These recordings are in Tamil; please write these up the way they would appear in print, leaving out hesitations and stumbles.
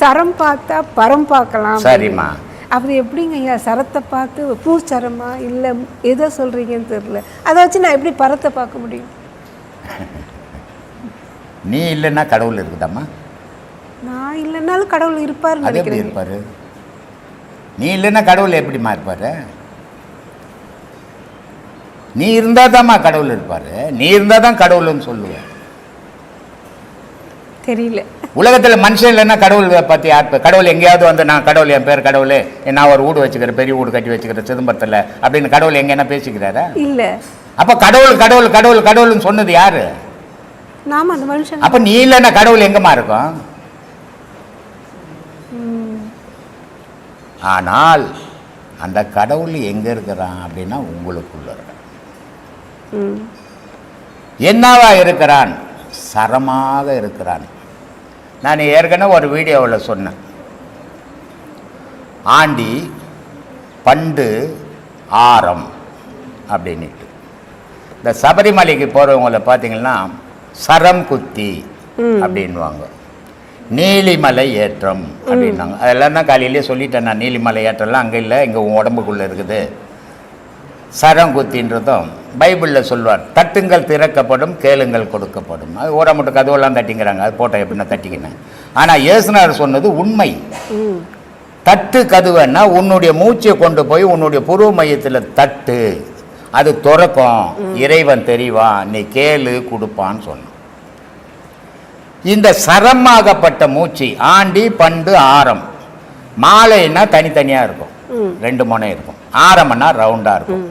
சரம் பார்த்தா பரம் பார்க்கலாம். சரிம்மா. அப்படி எப்படிங்க ஐயா சரத்தை பார்த்து பூச்சரமா இல்லை எதை சொல்கிறீங்கன்னு தெரியல. அதை வச்சு நான் எப்படி பரத்தை பார்க்க முடியும்? நீ இல்லைன்னா கடவுள் இருக்குதாம்மா? நான் இல்லைன்னாலும் கடவுள் இருப்பார். அது எப்படி இருப்பார்? நீ இல்லைன்னா கடவுள் எப்படிம்மா இருப்பார்? நீ இருந்தால் தான்மா கடவுள் இருப்பார். நீ இருந்தால் தான் கடவுள்னு சொல்லுவேன். தெரியல. உலகத்தில் மனுஷன் இல்லைன்னா கடவுள் பற்றி யார்? கடவுள் எங்கேயாவது வந்து நான் கடவுள், என் பேர் கடவுள், நான் ஒரு வீடு வச்சுக்கிறேன், பெரிய வீடு கட்டி வச்சுக்கிறேன் சிதம்பரத்தில் அப்படின்னு கடவுள் எங்கே என்ன பேசிக்கிறாரா? இல்லை. அப்போ கடவுள் கடவுள் கடவுள் கடவுள்னு சொன்னது யாரு? நாம அந்த மனுஷன். அப்போ நீ இல்லைன்னா கடவுள் எங்கம்மா இருக்கும்? ஆனால் அந்த கடவுள் எங்கே இருக்கிறான் அப்படின்னா உங்களுக்குள்ள இருக்கான். என்னவா இருக்கிறான்? சரமாக இருக்கிறான். நான் ஏற்கனவே ஒரு வீடியோவில் சொன்னேன், ஆண்டி பண்டு ஆரம் அப்படின்ட்டு. இந்த சபரிமலைக்கு போகிறவங்கள பார்த்தீங்கன்னா சரம் குத்தி அப்படின்வாங்க, நீலிமலை ஏற்றம் அப்படின்னாங்க. அதெல்லாம் தான் காலையிலே சொல்லிட்டேன் நான். நீலிமலை ஏற்றம்லாம் அங்கே இல்லை, இங்கே உடம்புக்குள்ளே இருக்குது. சரங்குத்தின்றதும் பைபிளில் சொல்லுவார், தட்டுங்கள் திறக்கப்படும், கேளுங்கள் கொடுக்கப்படும். அது ஓரமட்டு கதவெல்லாம் தட்டிங்கிறாங்க, அது போட்டோ எப்படின்னா தட்டிக்கினேன். ஆனால் இயேசுநாதர் சொன்னது உண்மை. தட்டு கதுவைன்னா உன்னுடைய மூச்சை கொண்டு போய் உன்னுடைய புருவ மையத்தில் தட்டு, அது துறக்கும், இறைவன் தெரிவான், நீ கேளு கொடுப்பான்னு சொன்னான். இந்த சரமாகப்பட்ட மூச்சு ஆண்டி பண்டு ஆரம். மாலைன்னா தனித்தனியாக இருக்கும், 2 முனை இருக்கும். ஆரம்னா ரவுண்டாக இருக்கும்.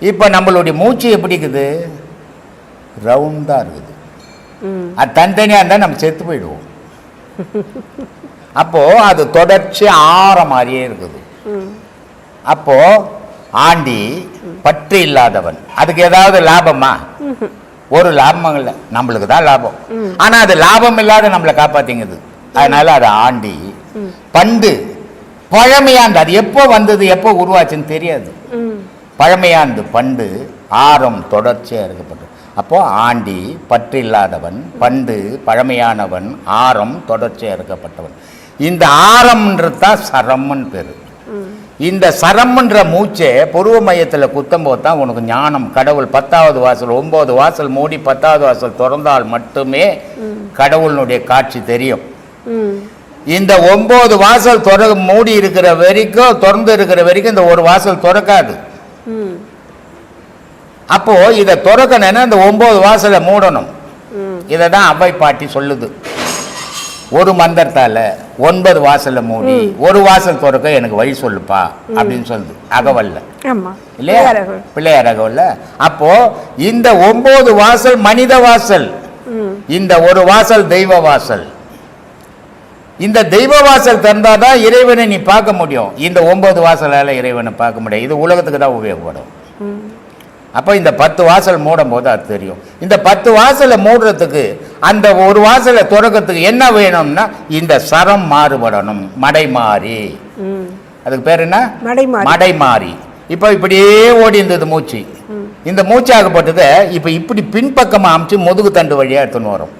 இப்போ நம்மளுடைய மூச்சு எப்படி இருக்குது? ரவுண்டாக இருக்குது. அது தனித்தனியாக இருந்தால் நம்ம செத்து போயிடுவோம். அப்போது அது தொடர்ச்சி ஆற மாதிரியே இருக்குது. அப்போது ஆண்டி பற்று இல்லாதவன். அதுக்கு ஏதாவது லாபமா? ஒரு லாபம் இல்லை, நம்மளுக்கு தான் லாபம். ஆனால் அது லாபம் இல்லாத நம்மளை காப்பாற்றிங்குது. அதனால அது ஆண்டி. பண்டு பழமையாண்டு, அது எப்போ வந்தது எப்போ உருவாச்சுன்னு தெரியாது. பழமையாண்டு பண்டு ஆரம் தொடர்ச்சியாக இருக்கப்பட்டது. அப்போ ஆண்டி பற்று இல்லாதவன், பண்டு பழமையானவன், ஆரம் தொடர்ச்சியாக இருக்கப்பட்டவன். இந்த ஆரம்ன்றது தான் சரம்னு பேர். இந்த சரம்ன்ற மூச்சை புருவ மையத்தில் குத்தும் போது தான் உனக்கு ஞானம். கடவுள் 10வது வாசல், 9 வாசல் மூடி 10வது வாசல் திறந்தால் மட்டுமே கடவுளுடைய காட்சி தெரியும். இந்த 9 வாசல் மூடி இருக்கிற வரைக்கும், திறந்து இருக்கிற வரைக்கும் இந்த ஒரு வாசல் திறக்காது. அப்போ இதை திறக்கணும்னா இந்த 9 வாசலை மூடணும். இதை தான் அவ்வை பாட்டி சொல்லுது. ஒரு மந்திரத்தால 9 வாசலை மூடி ஒரு வாசல் திறக்க எனக்கு வழி சொல்லுப்பா அப்படின்னு சொல்லுது அகவல்ல, இல்லையா? பிள்ளையார் அகவல்ல. அப்போ இந்த 9 வாசல் மனித வாசல், இந்த ஒரு வாசல் தெய்வ வாசல். இந்த தெய்வ வாசல் திறந்தாதான் இறைவனை நீ பார்க்க முடியும். இந்த 9 வாசலால இறைவனை பார்க்க முடியாது. இது உலகத்துக்கு தான் உபயோகப்படும். அப்போ இந்த 10 வாசல் மூடும் போது அது தெரியும். இந்த 10 வாசலை மூடுறதுக்கு, அந்த ஒரு வாசலை திறக்கிறதுக்கு என்ன வேணும்னா இந்த சரம் மாறுபடணும். மடை மாறி, அதுக்கு பேர் என்ன? மடை மாறி. இப்போ இப்படியே ஓடி இருந்தது மூச்சு. இந்த மூச்சாகப்பட்டதை இப்போ இப்படி பின்பக்கமாக அமைச்சு முதுகு தண்டு வழியாக எடுத்துன்னு வரும்.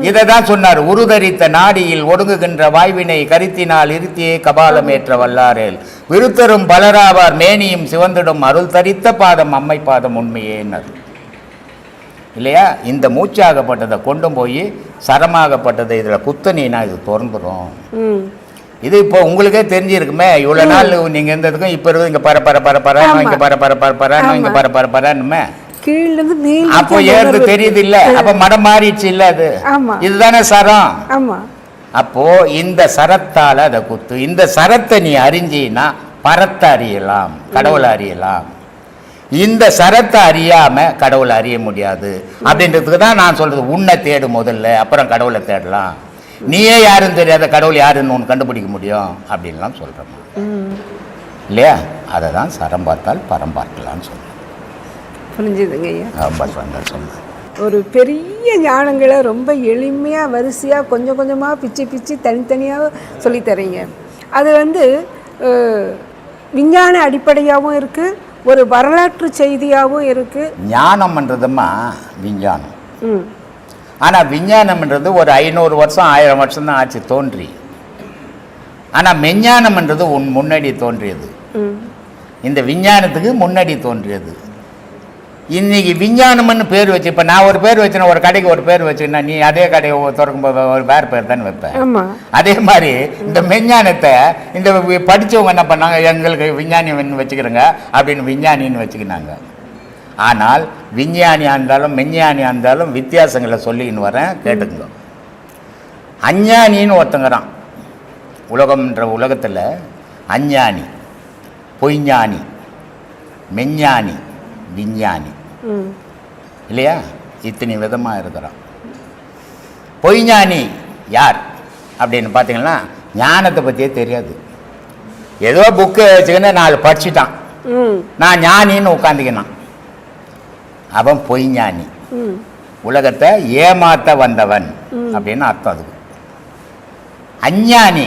இதை தான் சொன்னார், உருதரித்த நாடியில் ஒடுங்குகின்ற வாய்வினை கருத்தினால் இருத்தியே கபாலம் ஏற்ற வல்லாரேல் விருத்தரும் பலராவார் மேனியும் சிவந்திடும் அருள் தரித்த பாதம் அம்மை பாதம் உண்மையேன்னார், இல்லையா? இந்த மூச்சாகப்பட்டதை கொண்டு போய் சரமாகப்பட்டதை இதில் குத்தனா இது திறந்துடும். இது இப்போ உங்களுக்கே தெரிஞ்சிருக்குமே. இவ்வளோ நாள் நீங்கள் இருந்ததுக்கும் இப்போ இருக்குது. இங்கே பர பர பர பரானோ, இங்கே பர பர பர பரானோ, இங்கே பர பர பரானுமே. அப்போ ஏறது தெரியுது இல்ல? அப்ப மடம் மாறிடுச்சு இல்ல? அது இதுதானே சரம். அப்போ இந்த சரத்தால அதை குத்து. இந்த சரத்தை நீ அறிஞ்சின்னா பரத்தை அறியலாம், கடவுளை அறியலாம். இந்த சரத்தை அறியாம கடவுளை அறிய முடியாது. அப்படின்றதுக்கு தான் நான் சொல்றது, உன்னை தேடு முதல்ல, அப்புறம் கடவுளை தேடலாம். நீயே யாருன்னு தெரியாத கடவுள் யாருன்னு ஒன்று கண்டுபிடிக்க முடியும் அப்படின்லாம் சொல்றேன் இல்லையா? அதை தான் சரம் பார்த்தால் பரம் பார்க்கலான்னு சொல்றேன். புரிஞ்சுதுங்க ஐயா. சொல்லுங்க. ஒரு பெரிய ஞானங்களை ரொம்ப எளிமையாக வரிசையாக கொஞ்சம் கொஞ்சமாக பிச்சு தனித்தனியாக சொல்லித்தரீங்க. அது விஞ்ஞான அடிப்படையாகவும் இருக்குது, ஒரு வரலாற்று செய்தியாகவும் இருக்குது. ஞானம்ன்றதுமா விஞ்ஞானம். ஆனால் விஞ்ஞானம்ன்றது ஒரு 500 வருஷம் 1000 வருஷம் தான் ஆச்சு தோன்றி. ஆனால் மெஞ்ஞானம்ன்றது முன்னாடி தோன்றியது. இந்த விஞ்ஞானத்துக்கு முன்னாடி தோன்றியது. இன்னைக்கு விஞ்ஞானம்னு பேர் வச்சு, இப்போ நான் ஒரு பேர் வச்சுன்னா, ஒரு கடைக்கு ஒரு பேர் வச்சுன்னா, நீ அதே கடையை திறக்கும்போது ஒரு வேறு பேர் தானே வைப்பேன். அதே மாதிரி இந்த மெஞ்ஞானத்தை இந்த படித்தவங்க என்ன பண்ணாங்க, எங்களுக்கு விஞ்ஞானி வச்சுக்கிறோங்க அப்படின்னு விஞ்ஞானின்னு வச்சுக்கினாங்க. ஆனால் விஞ்ஞானியாக இருந்தாலும் மெஞ்ஞானியாக இருந்தாலும் வித்தியாசங்களை சொல்லின்னு வரேன், கேட்டுக்கோ. அஞ்ஞானின்னு ஒருத்தங்கிறான் உலகம்ன்ற உலகத்தில். அஞ்ஞானி, பொய்ஞானி, மெஞ்ஞானி, விஞ்ஞானி இல்லையா? இத்தனை விதமாக இருக்கிறான். பொய்ஞானி யார் அப்படின்னு பார்த்தீங்கன்னா, ஞானத்தை பற்றியே தெரியாது. ஏதோ புக்கு வச்சுக்கின்னு 4 படிச்சுட்டான், நான் ஞானின்னு உட்காந்துக்கினான், அவன் பொய்ஞானி. உலகத்தை ஏமாற்ற வந்தவன் அப்படின்னு அர்த்தம். அதுக்கு அஞ்ஞானி,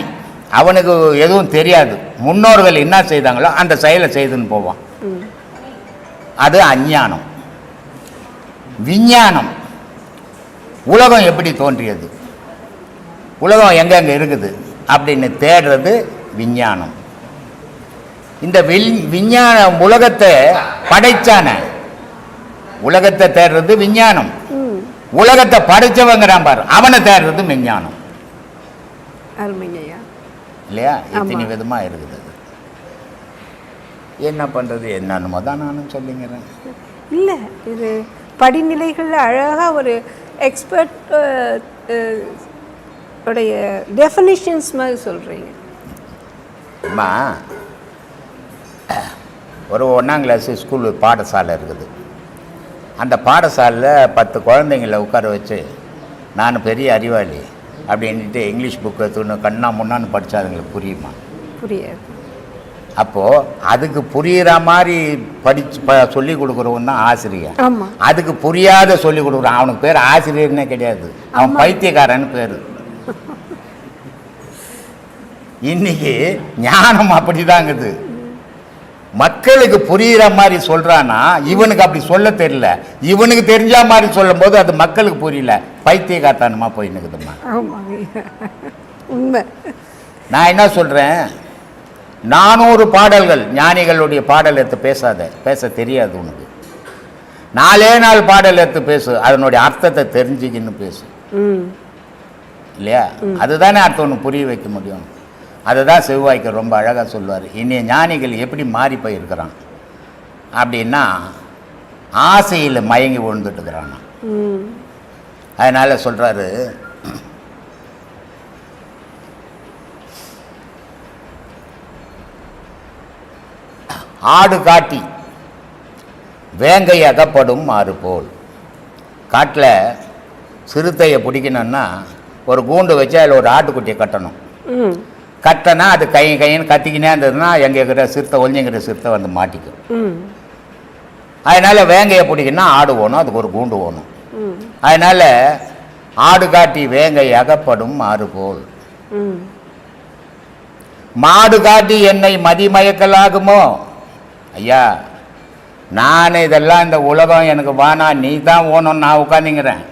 அவனுக்கு எதுவும் தெரியாது, முன்னோர்கள் என்ன செய்தாங்களோ அந்த செயலை செய்துன்னு போவான், அது அஞ்ஞானம். விஞ்ஞானம், உலகம் எப்படி தோன்றியது, உலகம் எங்கெங்கே இருக்குது அப்படின்னு தேடுறது விஞ்ஞானம். இந்த விஞ்ஞான உலகத்தை படைச்சான, உலகத்தை தேடுறது விஞ்ஞானம். உலகத்தை படைச்சவங்கிறான் பாரு, அவனை தேடுறது விஞ்ஞானம் இல்லையா? இத்தனை விதமாக இருக்குது. அது என்ன பண்ணுறது, என்னன்னு தான் நானும் சொல்லிங்கிறேன். இல்லை, இது படிநிலைகளில் அழகாக ஒரு எக்ஸ்பர்ட் உடைய டெஃபினிஷன்ஸ் மாதிரி சொல்கிறீங்க. அம்மா, ஒரு 1ஆம் கிளாஸ் ஸ்கூல் பாடசாலை இருக்குது. அந்த பாடசாலையில் 10 குழந்தைங்கள உட்கார வச்சு, நான் பெரிய அறிவாளி அப்படின்ட்டு இங்கிலீஷ் புக்கு எடுத்துன்னு கண்ணா முன்னான்னு படித்தா அதுங்களுக்கு புரியுமா? புரியாது. அப்போது அதுக்கு புரிகிற மாதிரி சொல்லி கொடுக்குறவன் தான் ஆசிரியர். அதுக்கு புரியாத சொல்லி கொடுக்குறான், அவனுக்கு பேர் ஆசிரியர்னே கிடையாது, அவன் பைத்தியக்காரன்னு பேர். இன்னைக்கு ஞானம் அப்படிதாங்குது. மக்களுக்கு புரிகிற மாதிரி சொல்கிறான்னா இவனுக்கு அப்படி சொல்ல தெரியல, இவனுக்கு தெரிஞ்ச மாதிரி சொல்லும் போது அது மக்களுக்கு புரியல, பைத்தியக்காரத்தனமாக போய் நிற்குதுமா. உண்மை. நான் என்ன சொல்கிறேன், 400 பாடல்கள் ஞானிகளுடைய பாடல் எடுத்து பேசாத, பேச தெரியாது உனக்கு. 4 பாடல் எடுத்து பேசு, அதனுடைய அர்த்தத்தை தெரிஞ்சுக்கின்னு பேசு இல்லையா? அதுதானே அர்த்தம் ஒன்று புரிய வைக்க முடியும். அதுதான் செவ்வாய்க்கு ரொம்ப அழகாக சொல்லுவார். இன்னைய ஞானிகள் எப்படி மாறி போயிருக்கிறான் அப்படின்னா, ஆசையில் மயங்கி விழுந்துட்டு இருக்கிறான். அதனால் சொல்கிறாரு, ஆடு காட்டி வேங்கை அகப்படும் மாறு போல். காட்டில் சிறுத்தையை பிடிக்கணுன்னா ஒரு கூண்டு வச்சு அதில் ஒரு ஆட்டுக்குட்டியை கட்டணும். கட்டினா அது கைன்னு கத்திக்கினே இருந்ததுன்னா எங்கே இருக்கிற சிறுத்தை, ஒழிஞ்சுங்கிற சிறுத்தை வந்து மாட்டிக்கும். அதனால் வேங்கையை பிடிக்கணும்னா ஆடு ஓணும், அதுக்கு ஒரு கூண்டு ஓணும். அதனால் ஆடு காட்டி வேங்கை அகப்படும் மாறு போல். மாடு காட்டி என்னை மதிமயக்கலாகுமோ? ஐயா, நான் இதெல்லாம் இந்த உலகம் எனக்கு வானா, நீ தான் ஓணும், நான் உட்காந்துங்கிறேன்.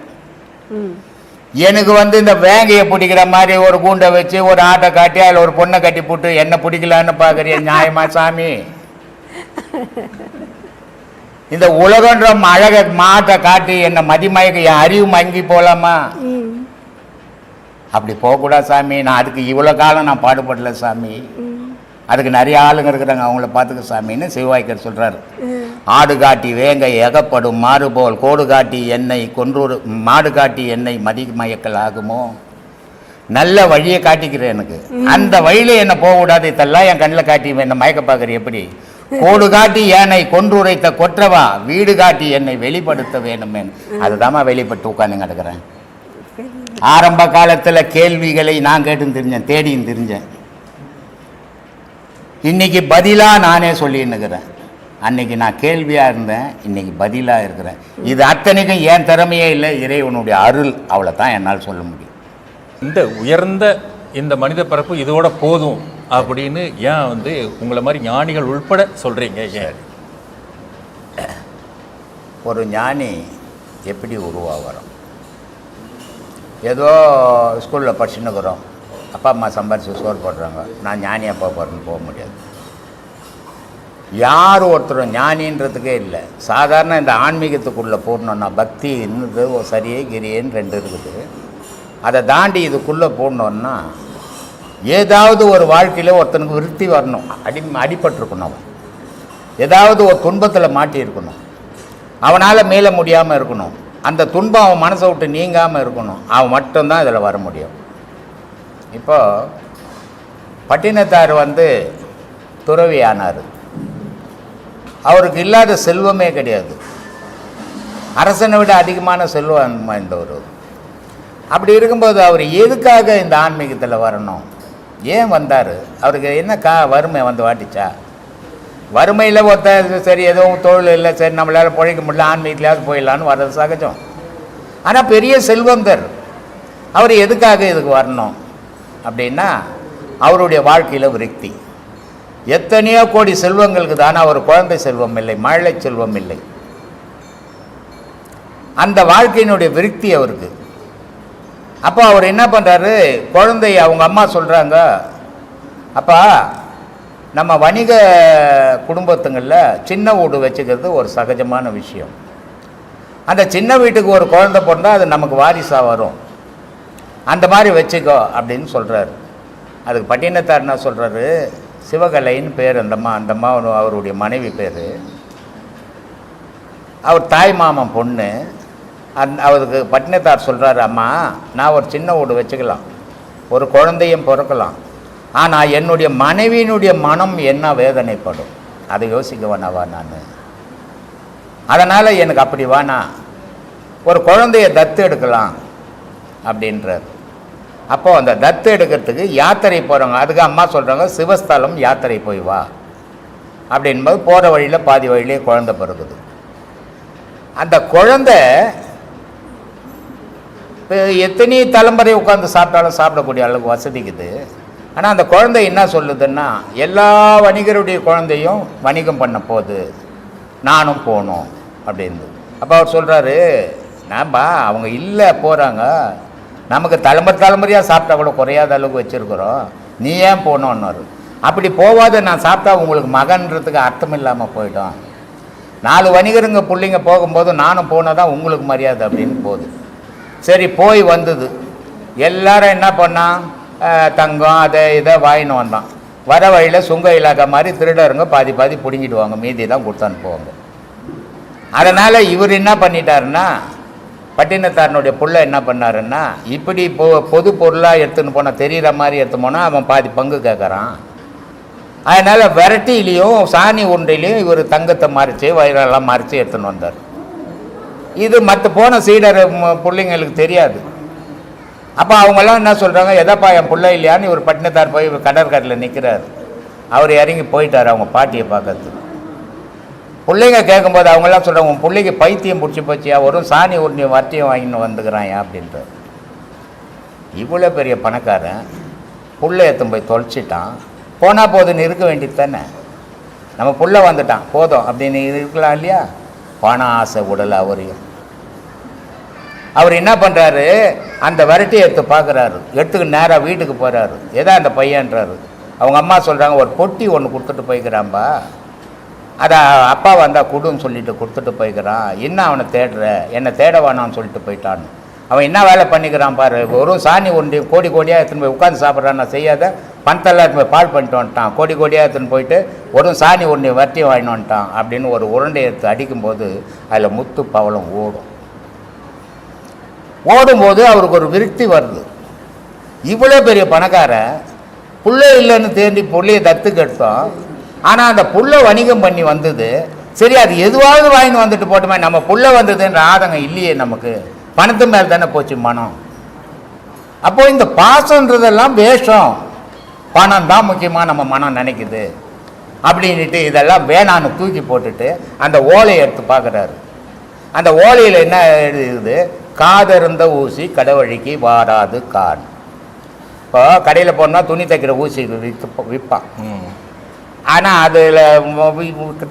எனக்கு இந்த வேங்கையை பிடிக்கிற மாதிரி ஒரு கூண்டை வச்சு ஒரு ஆட்டை காட்டி அதில் ஒரு பொண்ணை கட்டி போட்டு என்ன பிடிக்கலான்னு பார்க்குறிய? நியாயமா சாமி? இந்த உலகன்ற அழக மாட்டை காட்டி என்ன மதிமயக்க என் அறிவு மங்கி போகலாமா? அப்படி போகக்கூடாது சாமி. நான் அதுக்கு இவ்வளோ காலம் நான் பாடுபடல சாமி, அதுக்கு நிறைய ஆளுங்க இருக்கிறாங்க, அவங்கள பார்த்துக்க சாமின்னு சிவாய்க்கர் சொல்கிறார். ஆடு காட்டி வேங்கை எகப்படும் மாறுபோல் கோடு காட்டி என்னை கொன்று மாடு காட்டி என்னை மதிமயக்கல் ஆகுமோ? நல்ல வழியை காட்டிக்கிறேன் எனக்கு, அந்த வழியில் என்னை போகக்கூடாது, இதெல்லாம் என் கண்ணில் காட்டி என்னை மயக்க பார்க்குற எப்படி? கோடு காட்டி என்னை கொன்றுரைத்த கொற்றவா வீடு காட்டி என்னை வெளிப்படுத்த வேணுமே. அதுதாம்மா வெளிப்பட்டு உட்காந்து கிடக்கிறேன். ஆரம்ப காலத்தில் கேள்விகளை நான் கேட்டுன்னு தெரிஞ்சேன், தேடின்னு தெரிஞ்சேன். இன்னைக்கு பதிலாக நானே சொல்லின்னுக்கிறேன். அன்னைக்கு நான் கேள்வியாக இருந்தேன், இன்னைக்கு பதிலாக இருக்கிறேன். இது அத்தனைக்கும் என் திறமையே இல்லை, இறைவனுடைய அருள், அவ்வளோ தான் என்னால் சொல்ல முடியும். இந்த உயர்ந்த இந்த மனித பரப்பு இதோட போதும் அப்படின்னு ஏன் உங்களை மாதிரி ஞானிகள் உள்பட சொல்கிறீங்க? ஏன் ஒரு ஞானி எப்படி உருவாகிறோம்? ஏதோ ஸ்கூலில் படிச்சுன்னுக்குறோம், அப்பா அம்மா சம்பாரித்து சோறு போடுறாங்க, நான் ஞானியாக போகிறேன்னு போக முடியாது. யார் ஒருத்தரும் ஞானின்றதுக்கே இல்லை. சாதாரண இந்த ஆன்மீகத்துக்குள்ளே போடணுன்னா பக்தி இன்னது சரியே கிரியேன்னு 2 இருக்குது. அதை தாண்டி இதுக்குள்ளே போடணுன்னா ஏதாவது ஒரு வாழ்க்கையில் ஒருத்தனுக்கு விருத்தி வரணும். அடிபட்டிருக்கணும், அவன் ஏதாவது ஒரு துன்பத்தில் மாட்டியிருக்கணும், அவனால் மேலே முடியாமல் இருக்கணும், அந்த துன்பம் அவன் மனசை விட்டு நீங்காமல் இருக்கணும். அவன் மட்டும்தான் இதில் வர முடியும். இப்போ பட்டினத்தார் துறவி ஆனார். அவருக்கு இல்லாத செல்வமே கிடையாது. அரசனை விட அதிகமான செல்வம் வாய்ந்தவர். அப்படி இருக்கும்போது அவர் எதுக்காக இந்த ஆன்மீகத்தில் வரணும், ஏன் வந்தார்? அவருக்கு என்ன வறுமை வாட்டிச்சா? வறுமையில் ஒருத்தர் சரி எதுவும் தொழில் இல்லை, சரி நம்மளால் பிழைக்க முடியல, ஆன்மீகத்திலாவது போயிடலான்னு வர்றது சகஜம். ஆனால் பெரிய செல்வந்தர் அவர் எதுக்காக இதுக்கு வரணும் அப்படின்னா அவருடைய வாழ்க்கையில் விருத்தி. எத்தனையோ கோடி செல்வங்களுக்கு தானே அவர் குழந்தை செல்வம் இல்லை, மழை செல்வம் இல்லை. அந்த வாழ்க்கையினுடைய விருத்தி அவருக்கு. அப்போ அவர் என்ன பண்ணுறாரு, குழந்தைய அவங்க அம்மா சொல்கிறாங்க, அப்பா நம்ம வணிக குடும்பத்துங்களில் சின்ன வீடு வச்சுக்கிறது ஒரு சகஜமான விஷயம். அந்த சின்ன வீட்டுக்கு ஒரு குழந்தை பிறந்தால் அது நமக்கு வாரிசாக வரும், அந்த மாதிரி வச்சுக்கோ அப்படின்னு சொல்கிறாரு. அதுக்கு பட்டினத்தார் என்ன சொல்கிறாரு, சிவகலைன்னு பேர் அந்தம்மா அவருடைய மனைவி பேர். அவர் தாய் மாமன் பொண்ணு. அவருக்கு பட்டினத்தார் சொல்கிறாரு, அம்மா நான் ஒரு சின்ன வீடு வச்சுக்கலாம், ஒரு குழந்தையும் பிறக்கலாம், ஆனால் என்னுடைய மனைவியினுடைய மனம் என்ன வேதனைப்படும் அதை யோசிக்க வேணாவா நான், அதனால் எனக்கு அப்படி வேணா, ஒரு குழந்தைய தத்து எடுக்கலாம் அப்படின்றார். அப்போது அந்த தத்து எடுக்கிறதுக்கு யாத்திரை போகிறவங்க, அதுக்கு அம்மா சொல்கிறாங்க சிவஸ்தலம் யாத்திரை போய் வா அப்படின்போது போகிற வழியில் பாதி வழியிலே குழந்தை பிறகுது. அந்த குழந்தை எத்தனை தலைமுறை உட்காந்து சாப்பிட்டாலும் சாப்பிடக்கூடிய அளவுக்கு வசதிக்குது. ஆனால் அந்த குழந்தை என்ன சொல்லுதுன்னா, எல்லா வணிகருடைய குழந்தையும் வணிகம் பண்ண போகுது, நானும் போகணும் அப்படின்னு. அப்போ அவர் சொல்கிறாரு, நான்பா அவங்க இல்லை போகிறாங்க, நமக்கு தலைமுறையாக சாப்பிட்டா கூட குறையாத அளவுக்கு வச்சுருக்குறோம், நீ ஏன் போகணுன்னாரு. அப்படி போகாத நான் சாப்பிட்டா உங்களுக்கு மகன்றதுக்கு அர்த்தம் இல்லாமல் போயிடும். 4 வணிகருங்க பிள்ளைங்க போகும்போது நானும் போனால் தான் உங்களுக்கு மரியாதை அப்படின்னு போகுது. சரி போய் வந்தது. எல்லாரும் என்ன பண்ணான், தங்கம் அதை இதை வாங்கின்னு வந்தான். வர வழியில் சுங்க இலாக்கா மாதிரி திருடருங்க பாதி பிடுங்கிடுவாங்க, மீதி தான் கொடுத்து அனுப்புவாங்க. அதனால் இவர் என்ன பண்ணிட்டாருன்னா, பட்டினத்தாரனுடைய புள்ள என்ன பண்ணாருன்னா, இப்படி பொது பொருளாக எடுத்துன்னு போனால் தெரிகிற மாதிரி எடுத்து போனால் அவன் பாதி பங்கு கேட்குறான். அதனால் விரட்டிலையும் சாணி உருண்டையிலையும் இவர் தங்கத்தை மறைச்சி வயிறெல்லாம் மறைச்சி எடுத்துன்னு வந்தார். இது மற்ற போன சீடர் பிள்ளைங்களுக்கு தெரியாது. அப்போ அவங்கெல்லாம் என்ன சொல்கிறாங்க, எதப்பா என் பிள்ளை இல்லையான்னு இவர் பட்டினத்தார் போய் கடற்கரையில் நிற்கிறார். அவர் இறங்கி போயிட்டார் அவங்க பாட்டியை பார்க்கறதுக்கு. பிள்ளைங்க கேட்கும்போது அவங்கெல்லாம் சொல்கிறாங்க, உன் பிள்ளைக்கு பைத்தியம் பிடிச்சி போச்சியா, ஒரு சாணி உருண்டையும் வட்டியும் வாங்கின்னு வந்துக்கிறான் அப்படின்றார். இவ்வளோ பெரிய பணக்காரன் புள்ளை எடுத்துன்னு போய் தொலைச்சிட்டான், போனால் போதுன்னு இருக்க வேண்டியது தானே. நம்ம புள்ள வந்துட்டான் போதும் அப்படின்னு இருக்கலாம் இல்லையா. பண ஆசை உடல் அவரையும். அவர் என்ன பண்ணுறாரு, அந்த விரட்டியை எடுத்து பார்க்குறாரு, எடுத்துக்கு நேராக வீட்டுக்கு போகிறாரு. எதா அந்த பையன்றாரு. அவங்க அம்மா சொல்கிறாங்க, ஒரு பொட்டி ஒன்று கொடுத்துட்டு போய்க்கிறான்பா, அதை அப்பா வந்தால் கொடுன்னு சொல்லிட்டு கொடுத்துட்டு போய்க்கிறான், என்ன அவனை தேடுற, என்னை தேட வேணான்னு சொல்லிட்டு போயிட்டான். அவன் என்ன வேலை பண்ணிக்கிறான் பாரு, ஒரு சாணி ஒண்டி கோடி கோடியாக எடுத்துன்னு போய் உட்காந்து சாப்பிட்றான், நான் செய்யாத பணத்தெல்லாம் எடுத்து போய் பால் பண்ணிட்டு வந்துட்டான், கோடி கோடியாக எடுத்துன்னு போயிட்டு ஒரு சாணி ஒண்டி வட்டி வாங்கிட்டு வந்துட்டான் அப்படின்னு ஒரு உருண்டை எடுத்து அடிக்கும்போது அதில் முத்து பவளம் ஓடும்போது அவருக்கு ஒரு விருத்தி வருது. இவ்வளோ பெரிய பணக்கார புள்ளை இல்லைன்னு தேடி புள்ளையை தத்துக்கு எடுத்தோம். ஆனால் அந்த புல்லை வணிகம் பண்ணி வந்தது சரி, அது எதுவாவது வாங்கின்னு வந்துட்டு போட்டோமே, நம்ம புல்லை வந்ததுன்ற ஆதங்கம் இல்லையே நமக்கு, பணத்து மேல் தானே போச்சு மனம். அப்போ இந்த பாசன்றதெல்லாம் வேஷம், பணம் தான் முக்கியமாக நம்ம மனம் நினைக்குது அப்படின்ட்டு இதெல்லாம் வேணான்னு தூக்கி போட்டுட்டு அந்த ஓலையை எடுத்து பார்க்குறாரு. அந்த ஓலையில் என்ன எழுதுது, காதருந்த ஊசி கடவழிக்கு வாராது கான். இப்போ கடையில் போனால் துணி தைக்கிற ஊசி விற்பான். ஆனால் அதில்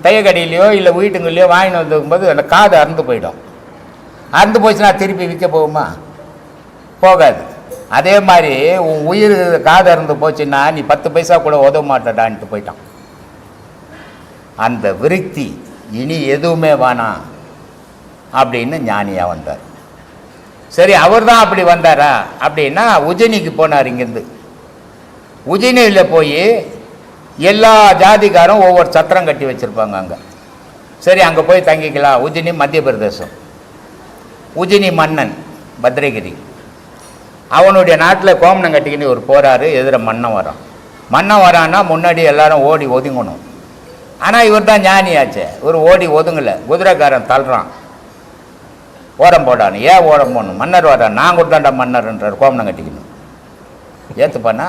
தையக்கடையிலையோ இல்லை வீட்டுங்கள்லையோ வாங்கிட்டு வந்துக்கும்போது அந்த காது அறுந்து போயிடும். அறுந்து போச்சுன்னா திருப்பி விற்க போகுமா? போகாது. அதே மாதிரி உன் உயிர் காதை இருந்து போச்சுன்னா நீ 10 பைசா கூட உதவ மாட்டடான்ட்டு போயிட்டான். அந்த விருத்தி இனி எதுவுமே வேணாம் அப்படின்னு ஞானியாக வந்தார். சரி, அவர் தான் அப்படி வந்தாரா அப்படின்னா உஜினிக்கு போனார். இங்கேருந்து உஜினியில் போய் எல்லா ஜாதிக்காரும் ஒவ்வொரு சத்திரம் கட்டி வச்சுருப்பாங்க அங்கே. சரி, அங்கே போய் தங்கிக்கலாம். உஜினி மத்திய பிரதேசம். உஜினி மன்னன் பத்ரகிரி, அவனுடைய நாட்டில் கோமணம் கட்டிக்கின்னு ஒரு போகிறாரு. எதிர மன்னன் வரான். மன்னன் வரான்னா முன்னாடி எல்லாரும் ஓடி ஒதுங்கணும். ஆனால் இவர் தான் ஞானியாச்சே, இவர் ஓடி ஒதுங்கலை. குதிரைக்காரன் தள்ளுறான், ஓரம் போடான்னு. ஏன் ஓரம் போடணும்? மன்னர் வரான். நான் கொடுத்தாண்டா மன்னர்ன்றார் கோமணம் கட்டிக்கணும். ஏற்றுப்பானா?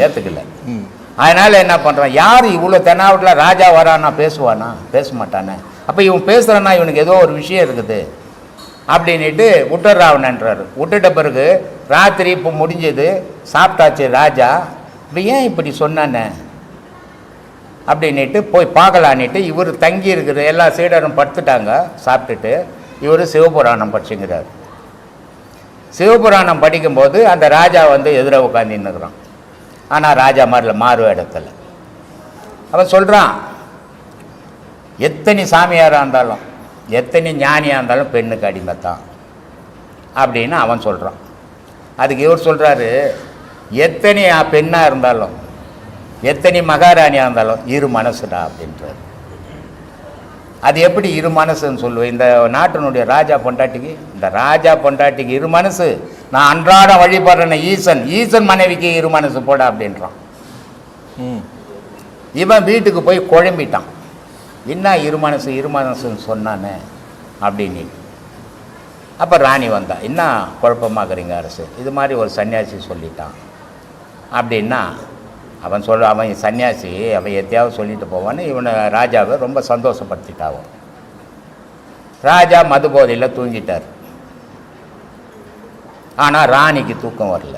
ஏற்றுக்கல. அதனால் என்ன பண்ணுறான், யார் இவ்வளோ தென்னாவட்டில் ராஜா வரானா பேசுவானா? பேச மாட்டானே. அப்போ இவன் பேசுகிறான்னா இவனுக்கு ஏதோ ஒரு விஷயம் இருக்குது அப்படின்ட்டு விட்டுறாவனன்றார். விட்டுட்ட பிறகு ராத்திரி இப்போ முடிஞ்சது, சாப்பிட்டாச்சு ராஜா. இப்போ ஏன் இப்படி சொன்னானே அப்படின்ட்டு போய் பார்க்கலான்ட்டு இவர் தங்கி இருக்கிற எல்லா சீடரும் படுத்துட்டாங்க சாப்பிட்டுட்டு. இவர் சிவபுராணம் படிச்சுங்கிறார். சிவபுராணம் படிக்கும்போது அந்த ராஜா வந்து எதிர உட்காந்துன்னுக்குறான். ஆனால் ராஜா மாதிரில மாறு இடத்துல அவன் சொல்கிறான், எத்தனை சாமியாராக இருந்தாலும் எத்தனை ஞானியாக இருந்தாலும் பெண்ணுக்கு அடிமைத்தான் அப்படின்னு அவன் சொல்கிறான். அதுக்கு இவர் சொல்கிறாரு, எத்தனை பெண்ணாக இருந்தாலும் எத்தனை மகாராணியாக இருந்தாலும் இரு மனசுடா அப்படின்றார். அது எப்படி இரு மனசுன்னு சொல்லுவேன்? இந்த நாட்டினுடைய ராஜா பொண்டாட்டிக்கு, இந்த ராஜா பொண்டாட்டிக்கு இரு மனசு. நான் அன்றாட வழிபடுறேன் ஈசன், ஈசன் மனைவிக்கு இரு மனசு போட அப்படின்றான். இவன் வீட்டுக்கு போய் குழம்பிட்டான். என்ன இரு மனசுன்னு சொன்னானே அப்படின்னு. அப்போ ராணி வந்தா, என்ன குழப்பமாகறீங்க அரசு, இது மாதிரி ஒரு சன்னியாசி சொல்லிட்டான் அப்படின்னா. அவன் சன்னியாசி, அவன் எத்தையாவது சொல்லிட்டு போவான்னு இவனை ராஜாவை ரொம்ப சந்தோஷப்படுத்திட்டாவும். ராஜா மது போதையில் தூங்கிட்டார். ஆனால் ராணிக்கு தூக்கம் வரல.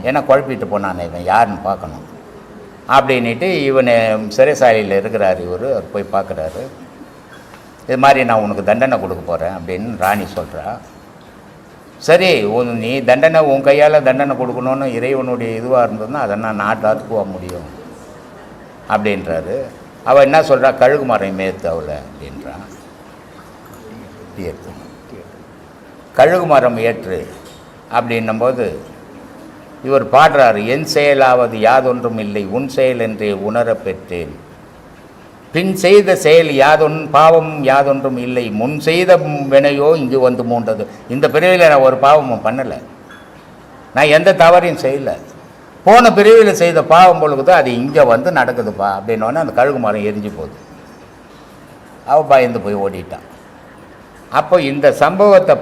ஏன்னா குழப்பிட்டு போனானே இவன் யாருன்னு பார்க்கணும் அப்படின்ட்டு இவனை சிறைசாலையில் இருக்கிறார். இவர் போய் பார்க்குறாரு. இது மாதிரி நான் உனக்கு தண்டனை கொடுக்க போகிறேன் அப்படின்னு ராணி சொல்கிறா. சரி, நீ தண்டனை உன் கையால் தண்டனை கொடுக்கணுன்னு இறைவனுடைய இதுவாக இருந்ததுன்னா அதை நான் நாட்டாத்துக்கு போக முடியும் அப்படின்றாரு. அவள் என்ன சொல்கிறா, கழுகு மரம் மேய்த்து அவளை அப்படின்றான். ஏற்று கழுகு மரம் ஏற்று அப்படின்னும்போது இவர் பாடுறாரு, என் செயலாவது யாதொன்றும் இல்லை உன் செயல் என்றே உணர பெற்றேன். பின் செய்த செயல் பாவம் யாதொன்றும் இல்லை முன் செய்த வினையோ இங்கு வந்து மூண்டது. இந்த பிரிவில் நான் ஒரு பாவமும் பண்ணலை, நான் எந்த தவறையும் செய்யலை. போன பிரிவில் செய்த பாவம் பொழுது அது இங்கே வந்து நடக்குதுப்பா அப்படின்னோடனே அந்த கழுகு மரம் எரிஞ்சு போகுது. அவள் பயந்து போய் ஓடிட்டான். அப்போ இந்த சம்பவத்தை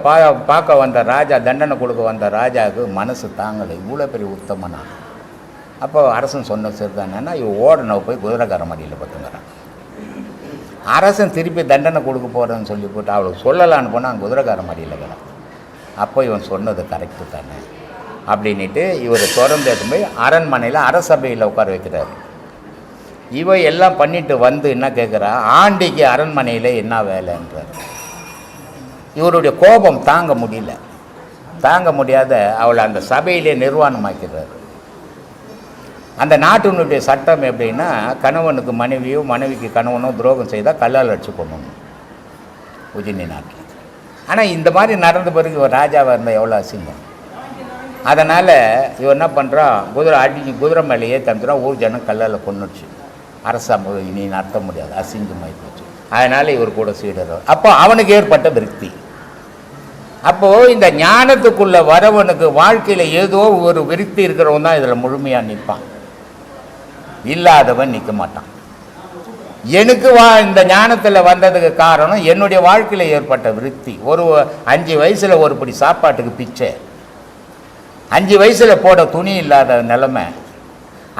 பார்க்க வந்த ராஜா, தண்டனை கொடுக்க வந்த ராஜாவுக்கு மனசு தாங்கலை, இவ்வளோ பெரிய உத்தமனா. அப்போ அரசன் சொன்ன சரிதானேன்னா இவன் ஓடனவ போய் குதிரைக்கார மடியில் பார்த்துங்கிறான். அரசன் திருப்பி தண்டனை கொடுக்க போகிறேன்னு சொல்லி போட்டு அவளுக்கு சொல்லலான்னு போனால் குதிரைக்கார மடியில் இருக்கிறான். அப்போ இவன் சொன்னது கரெக்டு தானே அப்படின்ட்டு இவர் தொடர்ந்து எடுத்து போய் அரண்மனையில் அரசபையில் உட்கார வைக்கிறார். இவ எல்லாம் பண்ணிட்டு வந்து என்ன கேட்குறா, ஆண்டிக்கு அரண்மனையில் என்ன வேலைன்றார். இவருடைய கோபம் தாங்க முடியாத அவளை அந்த சபையிலே நிர்வாணமாக்கிறார். அந்த நாட்டினுடைய சட்டம் எப்படின்னா, கணவனுக்கு மனைவியோ மனைவிக்கு கணவனோ துரோகம் செய்தால் கல்லால் அடிச்சு கொள்ளணும் உஜினி நாட்டில். ஆனால் இந்த மாதிரி நடந்த பிறகு இவர் ராஜாவாக இருந்தால் எவ்வளோ அசிங்கம். அதனால் இவர் என்ன பண்ணுறான், குதிரை மேலேயே தந்துடும். ஊர் ஜனம் கல்லால் கொண்டுச்சு. அரசாங்கம் இனி நடத்த முடியாது, அசிங்கமாகி போச்சு. அதனால் இவர் கூட சீடர். அப்போ அவனுக்கு ஏற்பட்ட விருத்தி. அப்போது இந்த ஞானத்துக்குள்ளே வரவனுக்கு வாழ்க்கையில் ஏதோ ஒரு விருத்தி இருக்கிறவன் தான் இதில் முழுமையாக நிற்பான், இல்லாதவன் நிற்க மாட்டான். எனக்கு இந்த ஞானத்தில் வந்ததுக்கு காரணம் என்னுடைய வாழ்க்கையில் ஏற்பட்ட விருத்தி. 5 வயசில் ஒரு படி சாப்பாட்டுக்கு பிச்சை, 5 வயசில் போட துணி இல்லாத நிலைமை,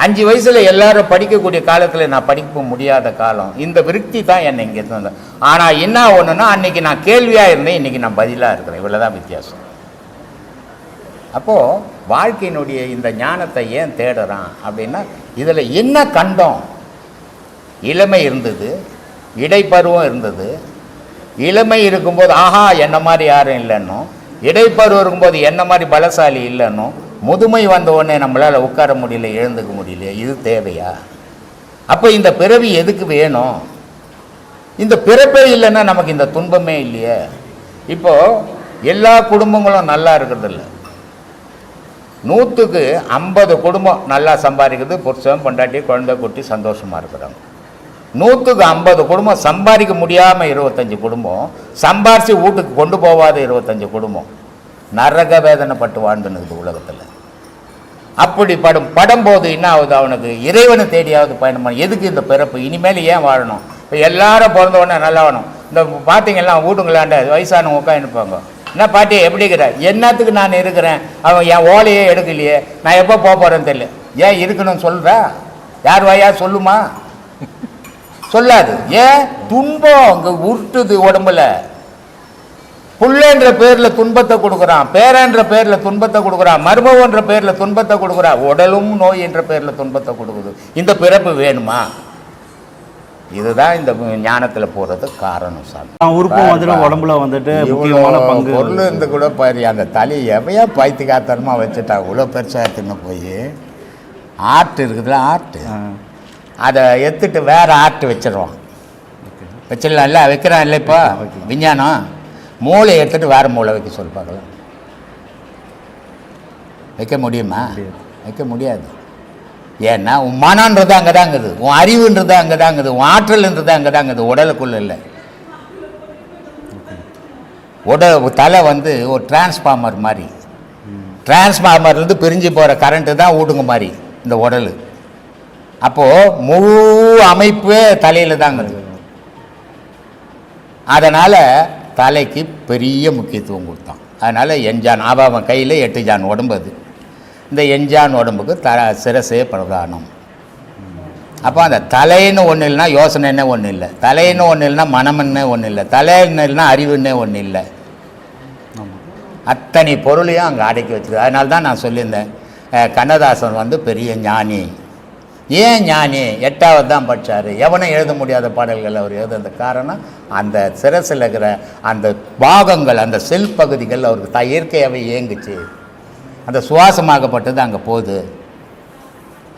5 வயசில் எல்லாரும் படிக்கக்கூடிய காலத்தில் நான் படிக்க முடியாத காலம். இந்த விருத்தி தான் என்னை இங்கே இருந்தேன். ஆனால் என்ன ஒன்றுன்னா, அன்றைக்கி நான் கேள்வியாக இருந்தேன், இன்றைக்கி நான் பதிலாக இருக்கிறேன். இவ்வளோ தான் வித்தியாசம். அப்போது வாழ்க்கையினுடைய இந்த ஞானத்தை ஏன் தேடுறான் அப்படின்னா, இதில் என்ன கண்டோம்? இளமை இருந்தது, இடைப்பருவம் இருந்தது. இளமை இருக்கும்போது ஆஹா என்ன மாதிரி யாரும் இல்லைன்னும், இடைப்பருவம் இருக்கும்போது என்ன மாதிரி பலசாலி இல்லைன்னும், முதுமை வந்த உடனே நம்மளால் உட்கார முடியல, எழுந்துக்க முடியல, இது தேவையா? அப்போ இந்த பிறவி எதுக்கு வேணும்? இந்த பிறப்பே இல்லைன்னா நமக்கு இந்த துன்பமே இல்லையே. இப்போது எல்லா குடும்பங்களும் நல்லா இருக்கிறதில்ல. 100க்கு 50 குடும்பம் நல்லா சம்பாதிக்கிறது, புருஷன் பொண்டாட்டி குழந்தை குட்டி சந்தோஷமாக இருக்கிறாங்க. 100க்கு 50 குடும்பம் சம்பாதிக்க முடியாமல் 25 குடும்பம், சம்பாரித்து வீட்டுக்கு கொண்டு போகாத 25 குடும்பம் நரக வேதனைப்பட்டு வாழ்ந்துனுக்குது உலகத்தில். அப்படி படும்போது என்ன ஆகுது? அவனுக்கு இறைவனை தேடியாவது பயணம் பண்ண. எதுக்கு இந்த பிறப்பு? இனிமேல் ஏன் வாழணும்? இப்போ எல்லாரும் பிறந்த உடனே நல்லா ஆகணும். இந்த பார்த்தீங்கன்னா வீட்டுங்களாண்ட வயசானவங்க உட்காந்துப்பாங்க. என்ன பாட்டி எப்படி இருக்கிற? என்னத்துக்கு நான் இருக்கிறேன்? அவன் என் ஓலையே எடுக்கலையே, நான் எப்போ போக போகிறேன்னு தெரியல. ஏன் இருக்கணும்னு சொல்கிறா? யார் வாயா சொல்லுமா? சொல்லாது. ஏன்? துன்பம் அங்கே உருட்டுது உடம்புல. புள்ளன்ற பேரில் துன்பத்தை கொடுக்குறான், பேரன்ற பேரில் துன்பத்தை கொடுக்குறான், மர்மன்ற பேரில் துன்பத்தை கொடுக்குறான், உடலும் நோய் என்ற பேரில் துன்பத்தை கொடுக்குது. இந்த பிறப்பு வேணுமா? இதுதான் இந்த ஞானத்தில் போகிறது காரணம் சார். உறுப்பும் வந்துட்டு உடம்புல வந்துட்டு முக்கியமான பங்கு. பொருள் இருந்து கூட பாரு, அந்த தலையை எவையா பாய்த்து காத்தனமாக வச்சுட்டா இவ்வளோ பெருசாக எடுத்துன்னு போய் ஆர்ட் இருக்குதுல்ல, ஆர்ட்டு அதை எடுத்துட்டு வேறு ஆர்ட் வச்சிடுவான். வச்சிடலாம்ல, வைக்கிறான் இல்லை இப்போ விஞ்ஞானம். மூளை எடுத்துகிட்டு வேறு மூளை வைக்க சொல்லி பார்க்கலாம். வைக்க முடியுமா? வைக்க முடியாது. ஏன்னா உன் மனன்றது அங்கே தாங்குது, உன் அறிவுன்றது அங்கே தாங்குது, உன் ஆற்றல்ன்றது அங்கே தாங்குது, உடலுக்குள்ள இல்லை. தலை வந்து ஒரு டிரான்ஸ்ஃபார்மர் மாதிரி. டிரான்ஸ்ஃபார்மர்லேருந்து பிரிஞ்சு போகிற கரண்ட்டு தான் ஊடுங்க மாதிரி இந்த உடல். அப்போது முழு அமைப்பே தலையில் தாங்குது. அதனால் தலைக்கு பெரிய முக்கியத்துவம் கொடுத்தான். அதனால் எஞ்சான் அவன் கையில் 8 ஜான் உடம்பு. அது இந்த எஞ்சான் உடம்புக்கு சிரசே பிரதானம். அப்போ அந்த தலைன்னு ஒன்று இல்லைன்னா யோசனைன்னே ஒன்று இல்லை, தலைன்னு ஒன்று இல்லைன்னா மனம்னே ஒன்று இல்லை, தலைன்னு இல்லைன்னா அறிவுன்னே ஒன்று இல்லை. அத்தனை பொருளையும் அங்கே அடக்கி வச்சுருக்கு. அதனால தான் நான் சொல்லியிருந்தேன், கண்ணதாசன் வந்து பெரிய ஞானி. ஏன் ஞானி? 8வது தான் படித்தார். எவனும் எழுத முடியாத பாடல்கள் அவர் எழுதுறது காரணம் அந்த சிரசில் இருக்கிற அந்த பாகங்கள், அந்த செல் பகுதிகள் அவருக்கு இயற்கையாகவே இயங்குச்சு. அந்த சுவாசமாகப்பட்டது அங்கே போகுது.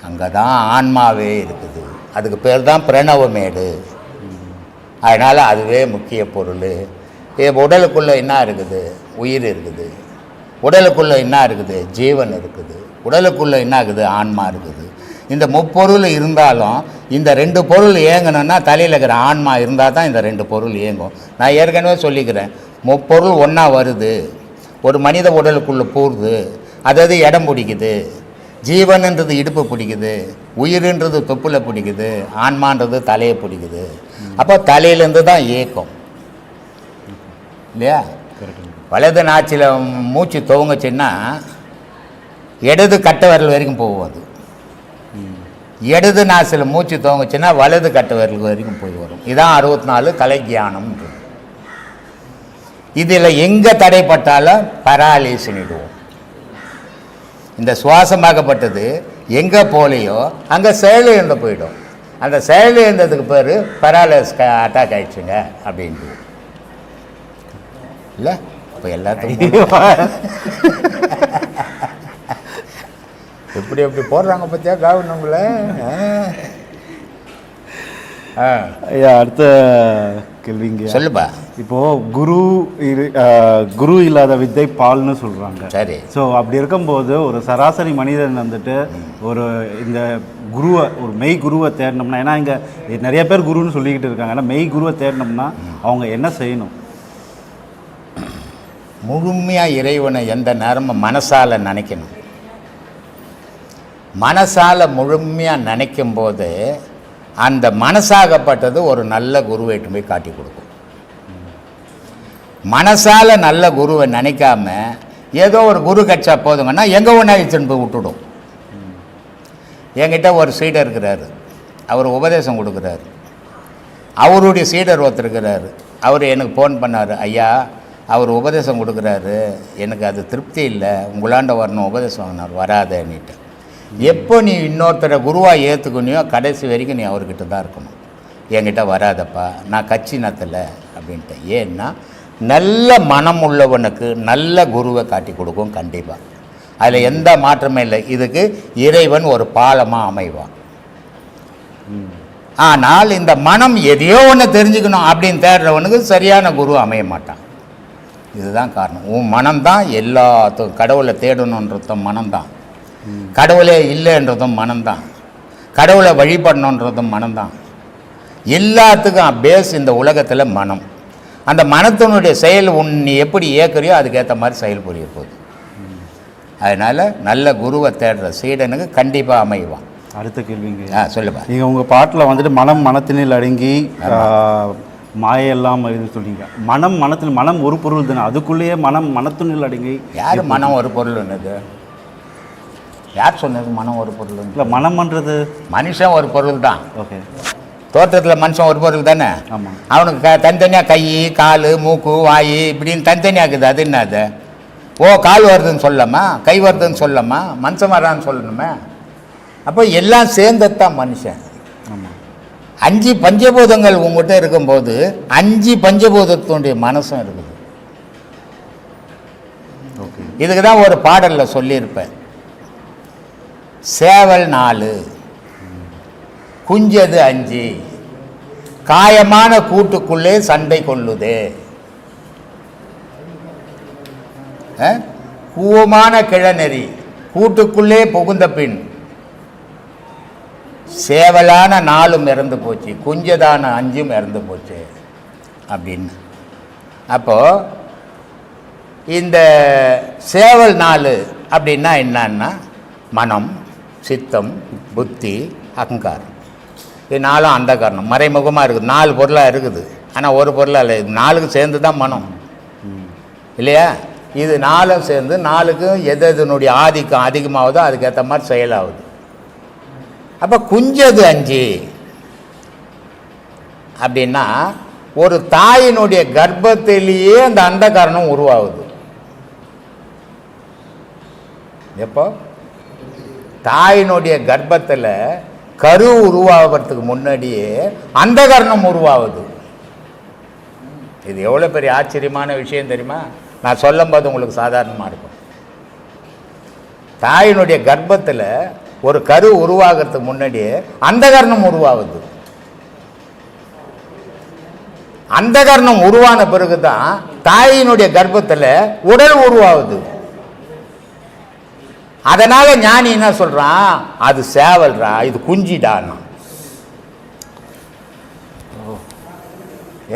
அங்கே தான் ஆன்மாவே இருக்குது. அதுக்கு பேர் தான் பிரணவமேடு. அதனால் அதுவே முக்கிய பொருள். உடலுக்குள்ளே என்ன இருக்குது? உயிர் இருக்குது. உடலுக்குள்ளே என்ன இருக்குது? ஜீவன் இருக்குது. உடலுக்குள்ளே என்ன இருக்குது? ஆன்மா இருக்குது. இந்த முப்பொருள் இருந்தாலும் இந்த 2 பொருள் இயங்கணும்னா தலையில் இருக்கிற ஆன்மா இருந்தால் தான் இந்த 2 பொருள் இயங்கும். நான் ஏற்கனவே சொல்லிக்கிறேன், முப்பொருள் ஒன்றா வருது, ஒரு மனித உடலுக்குள்ளே போகுது, அதாவது இடம் பிடிக்குது. ஜீவன்ன்றது இடுப்பு பிடிக்குது, உயிர்ன்றது தொப்புல பிடிக்குது, ஆன்மான்றது தலையை பிடிக்குது. அப்போ தலையிலேருந்து தான் இயக்கம் இல்லையா? வலது நாச்சில் மூச்சு துவங்குச்சுன்னா இடது கட்டை விரல் வரைக்கும் போகும். அது இடது நாசில் மூச்சு துவங்குச்சுன்னா வலது கட்டை விரல் வரைக்கும் போய் வரும். இதான் 64 கலைஞானம். இதில் எங்கே தடைப்பட்டாலும் பராலிசினிடுவோம். இந்த சுவாசமாகப்பட்டது எங்கே போலையோ அங்கே செயலிழந்து போயிடும். அந்த செயலிழந்ததுக்கு பேர் பராலிஸ் அட்டாக் ஆயிடுச்சுங்க அப்படின்ட்டு இல்லை. இப்போ எல்லாத்துக்கும் எப்படி எப்படி போடுறாங்க பற்றியா கவர்னவங்கள. அடுத்த கேள்விங்க சொல்லுப்பா. இப்போது குரு இல்லாத வித்தை பால்னு சொல்கிறாங்க. சரி. ஸோ அப்படி இருக்கும்போது ஒரு சராசரி மனிதன் வந்துட்டு ஒரு இந்த குருவை, ஒரு மெய் குருவை தேடினோம்னா, ஏன்னா இங்கே நிறைய பேர் குருன்னு சொல்லிக்கிட்டு இருக்காங்க, ஆனால் மெய் குருவை தேடினோம்னா அவங்க என்ன செய்யணும்? முழுமையாக இறைவனை எந்த நேரமும் மனசால் நினைக்கணும். மனசால் முழுமையாக நினைக்கும் போது அந்த மனசாகப்பட்டது ஒரு நல்ல குருவைட்டு போய் காட்டி கொடுக்கும். மனசால் நல்ல குருவை நினைக்காம ஏதோ ஒரு குரு கட்சா போதுங்கன்னா எங்கே ஒன்றா வச்சுன்னு போய் விட்டுடும். என்கிட்ட ஒரு சீடர் இருக்கிறார், அவர் உபதேசம் கொடுக்குறாரு. அவருடைய சீடர் ஒருத்தர் இருக்கிறார், அவர் எனக்கு ஃபோன் பண்ணார், ஐயா அவர் உபதேசம் கொடுக்குறாரு, எனக்கு அது திருப்தி இல்லை, உங்களாண்ட வரணும் உபதேசம் வாங்கினார், வராதேன்னுட்டு. எப்போ நீ இன்னொருத்தரை குருவாக ஏற்றுக்கணியோ கடைசி வரைக்கும் நீ அவர்கிட்ட தான் இருக்கணும். என்கிட்ட வராதப்பா, நான் கட்சி நத்தலை அப்படின்ட்டு. ஏன்னா நல்ல மனம் உள்ளவனுக்கு நல்ல குருவை காட்டி கொடுக்கும் கண்டிப்பாக. அதில் எந்த மாற்றமே இல்லை. இதுக்கு இறைவன் ஒரு பாலமாக அமைவான். ஆனால் இந்த மனம் எதையோ ஒன்று தெரிஞ்சுக்கணும் அப்படின்னு தேடுறவனுக்கு சரியான குரு அமைய மாட்டான். இதுதான் காரணம். உன் மனம்தான் எல்லாத்துக்கும். கடவுளை தேடணுன்றதும் மனம்தான், கடவுளே இல்லைன்றதும் மனம்தான், கடவுளை வழிபடணுன்றதும் மனம்தான். எல்லாத்துக்கும் பேஸ் இந்த உலகத்தில் மனம். அந்த மனத்தினுடைய செயல் நீ எப்படி இயக்குறியோ அதுக்கேற்ற மாதிரி செயல் புரிய போகுது. அதனால் நல்ல குருவை தேடுற சீடனுக்கு கண்டிப்பாக அமைவான். அடுத்த கேள்விங்க. சொல்லுப்பா. நீங்கள் உங்கள் பாட்டில் வந்துட்டு மனத்தினில் அடங்கி மாயெல்லாம் இது சொல்லிங்க. மனம் ஒரு பொருள் தானே, அதுக்குள்ளேயே மனத்தினில் அடங்கி. யார் மனம் ஒரு பொருள் என்னது? யார் சொன்னது மனம் ஒரு பொருள்? இல்லை, மனம்ன்றது மனுஷன் ஒரு பொருள் தான். ஓகே, தோற்றத்தில் மனுஷன் ஒரு பொருள் தானே. ஆமாம். அவனுக்கு தனித்தனியாக கை, கால், மூக்கு, வாய் இப்படின்னு தனித்தனியாக இருக்குது. அது என்ன? அது கால் வருதுன்னு சொல்லலாமா, கை வருதுன்னு சொல்லலாமா, மனுஷன் வரான்னு சொல்லணுமே. அப்போ எல்லாம் சேர்ந்ததான் மனுஷன். ஆமாம். 5 பஞ்சபூதங்கள் உங்கள்கிட்ட இருக்கும்போது 5 பஞ்சபூதத்தினுடைய மனசும் இருக்குது. ஓகே. இதுக்கு தான் ஒரு பாடலில் சொல்லியிருப்பேன். சேவல் 4, குஞ்சது 5, காயமான கூட்டுக்குள்ளே சண்டை கொள்ளுதே. கூவமான கிழநெறி கூட்டுக்குள்ளே புகுந்த பின் சேவலான 4 இறந்து போச்சு, குஞ்சதான 5 இறந்து போச்சு அப்படின்னு. அப்போது இந்த சேவல் 4 அப்படின்னா என்னன்னா மனம், சித்தம், புத்தி, அகங்காரம். இது 4 அந்த காரணம் மறைமுகமாக இருக்குது. 4 பொருளாக இருக்குது, ஆனால் ஒரு பொருளாக இல்லை. இது 4க்கு சேர்ந்து தான் மனம் இல்லையா? இது 4 சேர்ந்து 4க்கும் எதனுடைய ஆதிக்கம் அதிகமாகுதோ அதுக்கேற்ற மாதிரி செயலாகுது. அப்போ குஞ்சது 5 அப்படின்னா ஒரு தாயினுடைய கர்ப்பத்திலேயே அந்த அந்தகாரணம் உருவாகுது. எப்போ? தாயினுடைய கர்ப்பத்தில் கரு உருவாகிறதுக்கு முன்னாடியே அந்தகரணம் உருவாகுது. இது எவ்வளோ பெரிய ஆச்சரியமான விஷயம் தெரியுமா? நான் சொல்லும்போது உங்களுக்கு சாதாரணமாக இருக்கும். தாயினுடைய கர்ப்பத்தில் ஒரு கரு உருவாகிறதுக்கு முன்னாடியே அந்தகரணம் உருவாகுது. அந்தகரணம் உருவான பிறகு தான் தாயினுடைய கர்ப்பத்தில் உடல் உருவாகுது. அதனால ஞானி என்ன சொல்றான்? அது சேவல்ரா, இது குஞ்சிடான்னா.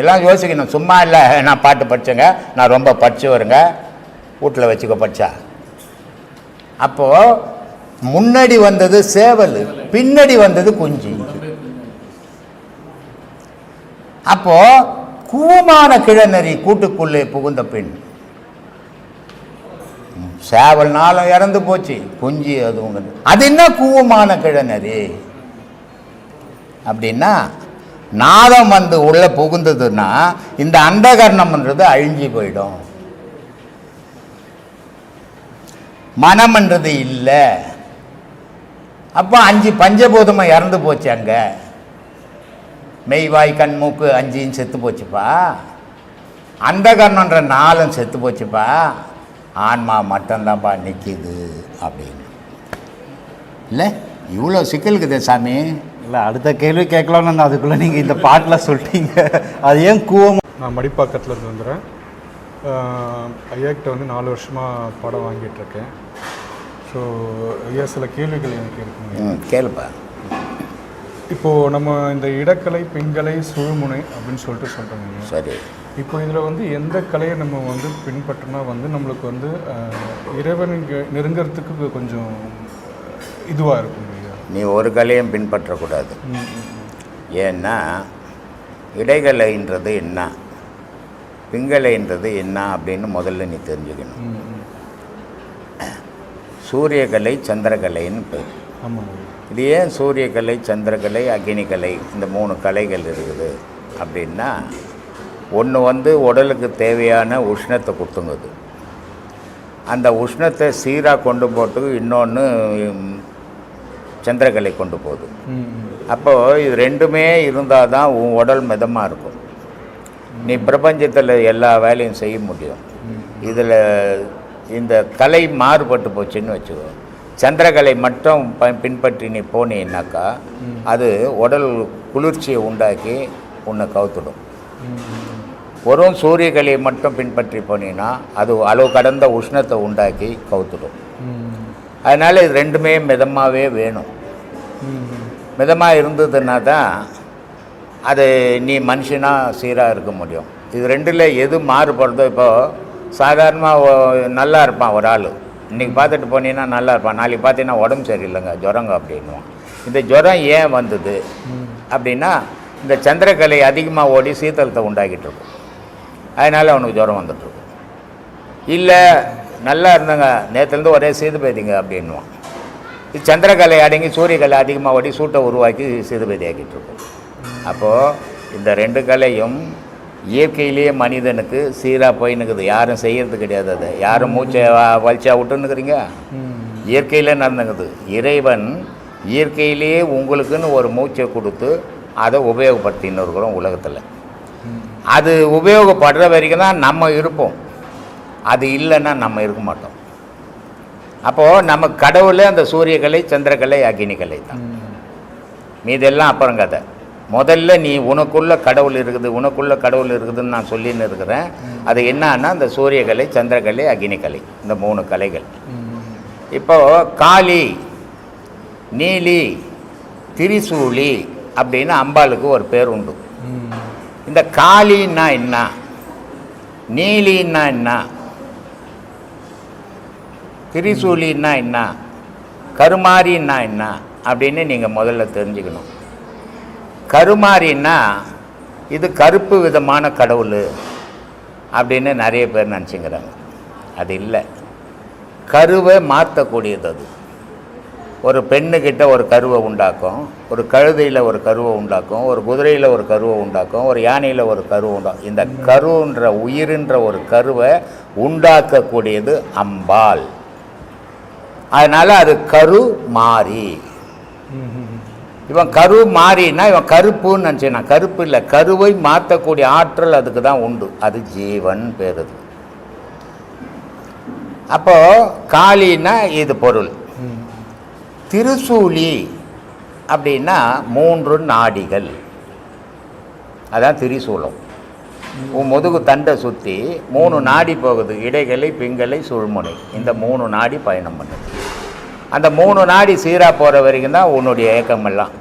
எல்லாம் யோசிக்கணும். சும்மா இல்லை நான் பாட்டு படித்தேங்க, நான் ரொம்ப படிச்சு வருங்க, வீட்டில் வச்சுக்க படித்தா. அப்போது முன்னாடி வந்தது சேவல், பின்னாடி வந்தது குஞ்சு. அப்போது கூவமான கிழநெறி கூட்டுக்குள்ளே புகுந்த பின் சேவல் 4 இறந்து போச்சு, குஞ்சு அது என்ன கூவமான கிழநெறி அப்படின்னா நாதம் வந்து உள்ள புகுந்ததுன்னா இந்த அந்தகரணம்ன்றது அழிஞ்சி போயிடும். மனம்ன்றது இல்லை. அப்போ 5 பஞ்சபூதமும் இறந்து போச்சு. அங்கே மெய்வாய் கண் மூக்கு 5 செத்து போச்சுப்பா. அந்தகரணன்ற 4 செத்து போச்சுப்பா. ஆன்மா மட்டும்தான்ப்பா நிற்கிது அப்படின்னு. இல்லை இவ்வளோ சிக்கலுக்குதே சாமி. இல்லை, அடுத்த கேள்வி கேட்கலான்னு அதுக்குள்ளே நீங்கள் இந்த பாட்டில் சொல்லிட்டீங்க. அது ஏன் கூவம்? நான் மடிப்பாக்கத்தில் இருந்து வந்துடுறேன். ஐயாக்கிட்ட வந்து 4 வருஷமாக படம் வாங்கிட்டுருக்கேன். ஸோ ஐயா சில கேள்விகள் எனக்கு இருக்குங்க. கேளுப்பா. இப்போது நம்ம இந்த இடக்கலை, பெண்கலை, சுழுமுனை அப்படின்னு சொல்லிட்டு சொல்கிறோங்க. சரி. இப்போ இதில் வந்து எந்த கலையை நம்ம வந்து பின்பற்றினா வந்து நம்மளுக்கு வந்து இறைவனுக்கு நெருங்கிறதுக்கு கொஞ்சம் இதுவாக இருக்கும் ஐயா? நீ ஒரு கலையும் பின்பற்றக்கூடாது. ஏன்னா இடைகலைன்றது என்ன, பிங்கலைன்றது என்ன அப்படின்னு முதல்ல நீ தெரிஞ்சுக்கணும். சூரியகலை, சந்திரகலைன்னு பேர். ஆமாம். இது ஏன் சூரியகலை, சந்திரகலை, அக்னிகலை இந்த 3 கலைகள் இருக்குது அப்படின்னா, ஒன்று வந்து உடலுக்கு தேவையான உஷ்ணத்தை கொடுத்துங்குது. அந்த உஷ்ணத்தை சீராக கொண்டு போட்டு இன்னொன்று சந்திரகலை கொண்டு போகுது. அப்போது இது 2மே இருந்தால் தான் உன் உடல் மிதமாக இருக்கும். நீ பிரபஞ்சத்தில் எல்லா வேலையும் செய்ய முடியும். இதில் இந்த கலை மாறுபட்டு போச்சுன்னு வச்சுக்கோ, சந்திரகலை மட்டும் பின்பற்றி நீ போனீன்னாக்கா அது உடல் குளிர்ச்சியை உண்டாக்கி உன்னை கவுத்துடும். வெறும் சூரியகலையை மட்டும் பின்பற்றி போனீங்கன்னா அது அளவு கடந்த உஷ்ணத்தை உண்டாக்கி கவுத்துடும். அதனால் இது ரெண்டுமே மிதமாகவே வேணும். மிதமாக இருந்ததுன்னா தான் அது நீ மனுஷனாக சீராக இருக்க முடியும். இது ரெண்டில் எது மாறுபடுறதோ, இப்போது சாதாரணமாக நல்லா இருப்பான் ஒரு ஆள், இன்றைக்கி பார்த்துட்டு போனீங்கன்னா நல்லா இருப்பான், நாளைக்கு பார்த்தீங்கன்னா உடம்பு சரியில்லைங்க ஜுரங்க அப்படின்வான். இந்த ஜுரம் ஏன் வந்தது அப்படின்னா இந்த சந்திரகலை அதிகமாக ஓடி சீத்தளத்தை உண்டாக்கிட்டு இருக்கும், அதனால் அவனுக்கு ஜுரம் வந்துட்டுருக்கும். இல்லை நல்லா இருந்தாங்க நேற்றுலேருந்து ஒரே சீதுபேதிங்க அப்படின்வான். இது சந்திரகலை அடங்கி சூரியகலை அதிகமாக ஓடி சூட்டை உருவாக்கி சீதுபேதி ஆக்கிட்டு இருக்கும். அப்போது இந்த ரெண்டு கலையும் இயற்கையிலேயே மனிதனுக்கு சீராக போயின்னுக்குது, யாரும் செய்கிறது கிடையாது. அதை யாரும் மூச்சை வலிச்சா விட்டுன்னுக்குறீங்க, இயற்கையில் நடந்துக்குது. இறைவன் இயற்கையிலேயே உங்களுக்குன்னு ஒரு மூச்சை கொடுத்து அதை உபயோகப்படுத்தின்னு இருக்கிறோம் உலகத்தில். அது உபயோகப்படுற வரைக்கும் தான் நம்ம இருப்போம், அது இல்லைன்னா நம்ம இருக்க மாட்டோம். அப்போது நம்ம கடவுளே அந்த சூரியகலை சந்திரகலை அக்னிகலை தான், மீதெல்லாம் அப்புறம் கதை. முதல்ல நீ உனக்குள்ள கடவுள் இருக்குது, உனக்குள்ள கடவுள் இருக்குதுன்னு நான் சொல்லின்னு இருக்கிறேன். அது என்னன்னா இந்த சூரியகலை சந்திரகலை அக்னிகலை, இந்த 3 கலைகள். இப்போது காளி, நீலி, திரிசூலி அப்படின்னு அம்பாளுக்கு ஒரு பேர் உண்டு. இந்த காளின்னா என்ன, நீலின்னா என்ன, திரிசூலின்னா என்ன, கருமாரின்னா என்ன அப்படின்னு நீங்கள் முதல்ல தெரிஞ்சுக்கணும். கருமாரின்னா இது கருப்பு விதமான கடவுள் அப்படின்னு நிறைய பேர் நினச்சிங்கிறாங்க. அது இல்லை, கருவை மாற்றக்கூடியது. அது ஒரு பெண்ணுக்கிட்ட ஒரு கருவை உண்டாக்கும், ஒரு கழுதையில் ஒரு கருவை உண்டாக்கும், ஒரு குதிரையில் ஒரு கருவை உண்டாக்கும், ஒரு யானையில் ஒரு கருவை உண்டாக்கும். இந்த கருன்ற உயிருன்ற ஒரு கருவை உண்டாக்கக்கூடியது அம்பாள். அதனால் அது கரு மாறி. இவன் கரு மாறினா இவன் கருப்புன்னு நினச்சினா, கருப்பு இல்லை, கருவை மாற்றக்கூடிய ஆற்றல் அதுக்கு தான் உண்டு, அது ஜீவன் பேர். அது அப்போது காளின்னா இது பொருள். திரிசூலி அப்படின்னா 3 நாடிகள், அதான் திரிசூலம். உன் முதுகு தண்டை சுற்றி 3 நாடி போகுது, இடைகளை பிங்களை சுழ்முனை, இந்த 3 நாடி பயணம் பண்ணுது. அந்த 3 நாடி சீராக போகிற வரைக்கும் தான் உன்னுடைய ஏக்கமெல்லாம்.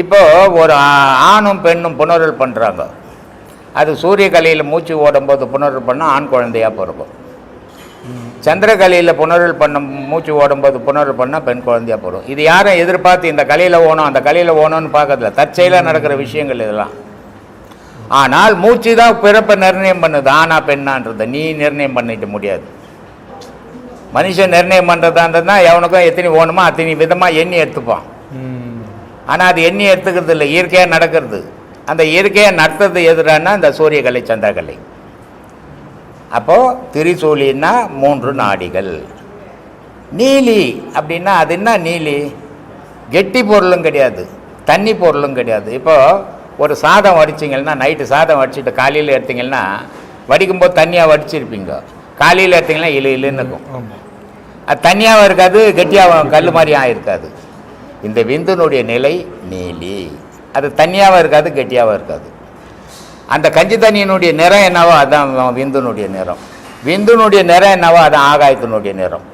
இப்போது ஒரு ஆணும் பெண்ணும் புணர்வு பண்ணுறாங்க, அது சூரியகலையில் மூச்சு ஓடும்போது புணர்வு பண்ணால் ஆண் குழந்தையாக பிறக்கும். சந்திரகலையில் புணர்வு பண்ண மூச்சு ஓடும்போது புணர்வு பண்ணால் பெண் குழந்தையாக போடும். இது யாரும் எதிர்பார்த்து இந்த கலையில் ஓணும் அந்த கலையில் ஓணும்னு பார்க்கறதில்ல, தற்செயலாக நடக்கிற விஷயங்கள் இதெல்லாம். ஆனால் மூச்சு தான் பிறப்பை நிர்ணயம் பண்ணுது, ஆனா பெண்ணான்றதை நீ நிர்ணயம் பண்ணிக்க முடியாது. மனுஷன் நிர்ணயம் பண்ணுறதான்றதுனா எவனுக்கும் எத்தனை ஓணுமோ அத்தனை விதமாக எண்ணி எடுத்துப்பான். ஆனால் அது எண்ணி எடுத்துக்கிறது இல்லை, இயற்கையாக நடக்கிறது. அந்த இயற்கையாக நடத்துறது எதுறான்னா இந்த சூரியகலை சந்திரகலை. அப்போது திரிசூலின்னா 3 நாடிகள். நீலி அப்படின்னா அது என்ன, நீலி கெட்டி பொருளும் கிடையாது, தண்ணி பொருளும் கிடையாது. இப்போது ஒரு சாதம் வடிச்சிங்கன்னா, நைட்டு சாதம் வடிச்சிட்டு காலையில் எடுத்திங்கன்னா வடிக்கும்போது தண்ணியாக வடிச்சிருப்பீங்க, காலையில் எடுத்திங்கன்னா இல்லைன்னு இருக்கும். அது தண்ணியாகவும் இருக்காது, கெட்டியாகவும் கல் மாதிரியாக இருக்காது. இந்த விந்துனுடைய நிலை நீலி, அது தண்ணியாகவும் இருக்காது கெட்டியாகவும் இருக்காது. அந்த கஞ்சி தண்ணியினுடைய நிறம் என்னவோ அதுதான் விந்துனுடைய நிறம், விந்துனுடைய நிறம் என்னவோ அதுதான் ஆகாயத்தினுடைய நிறம்.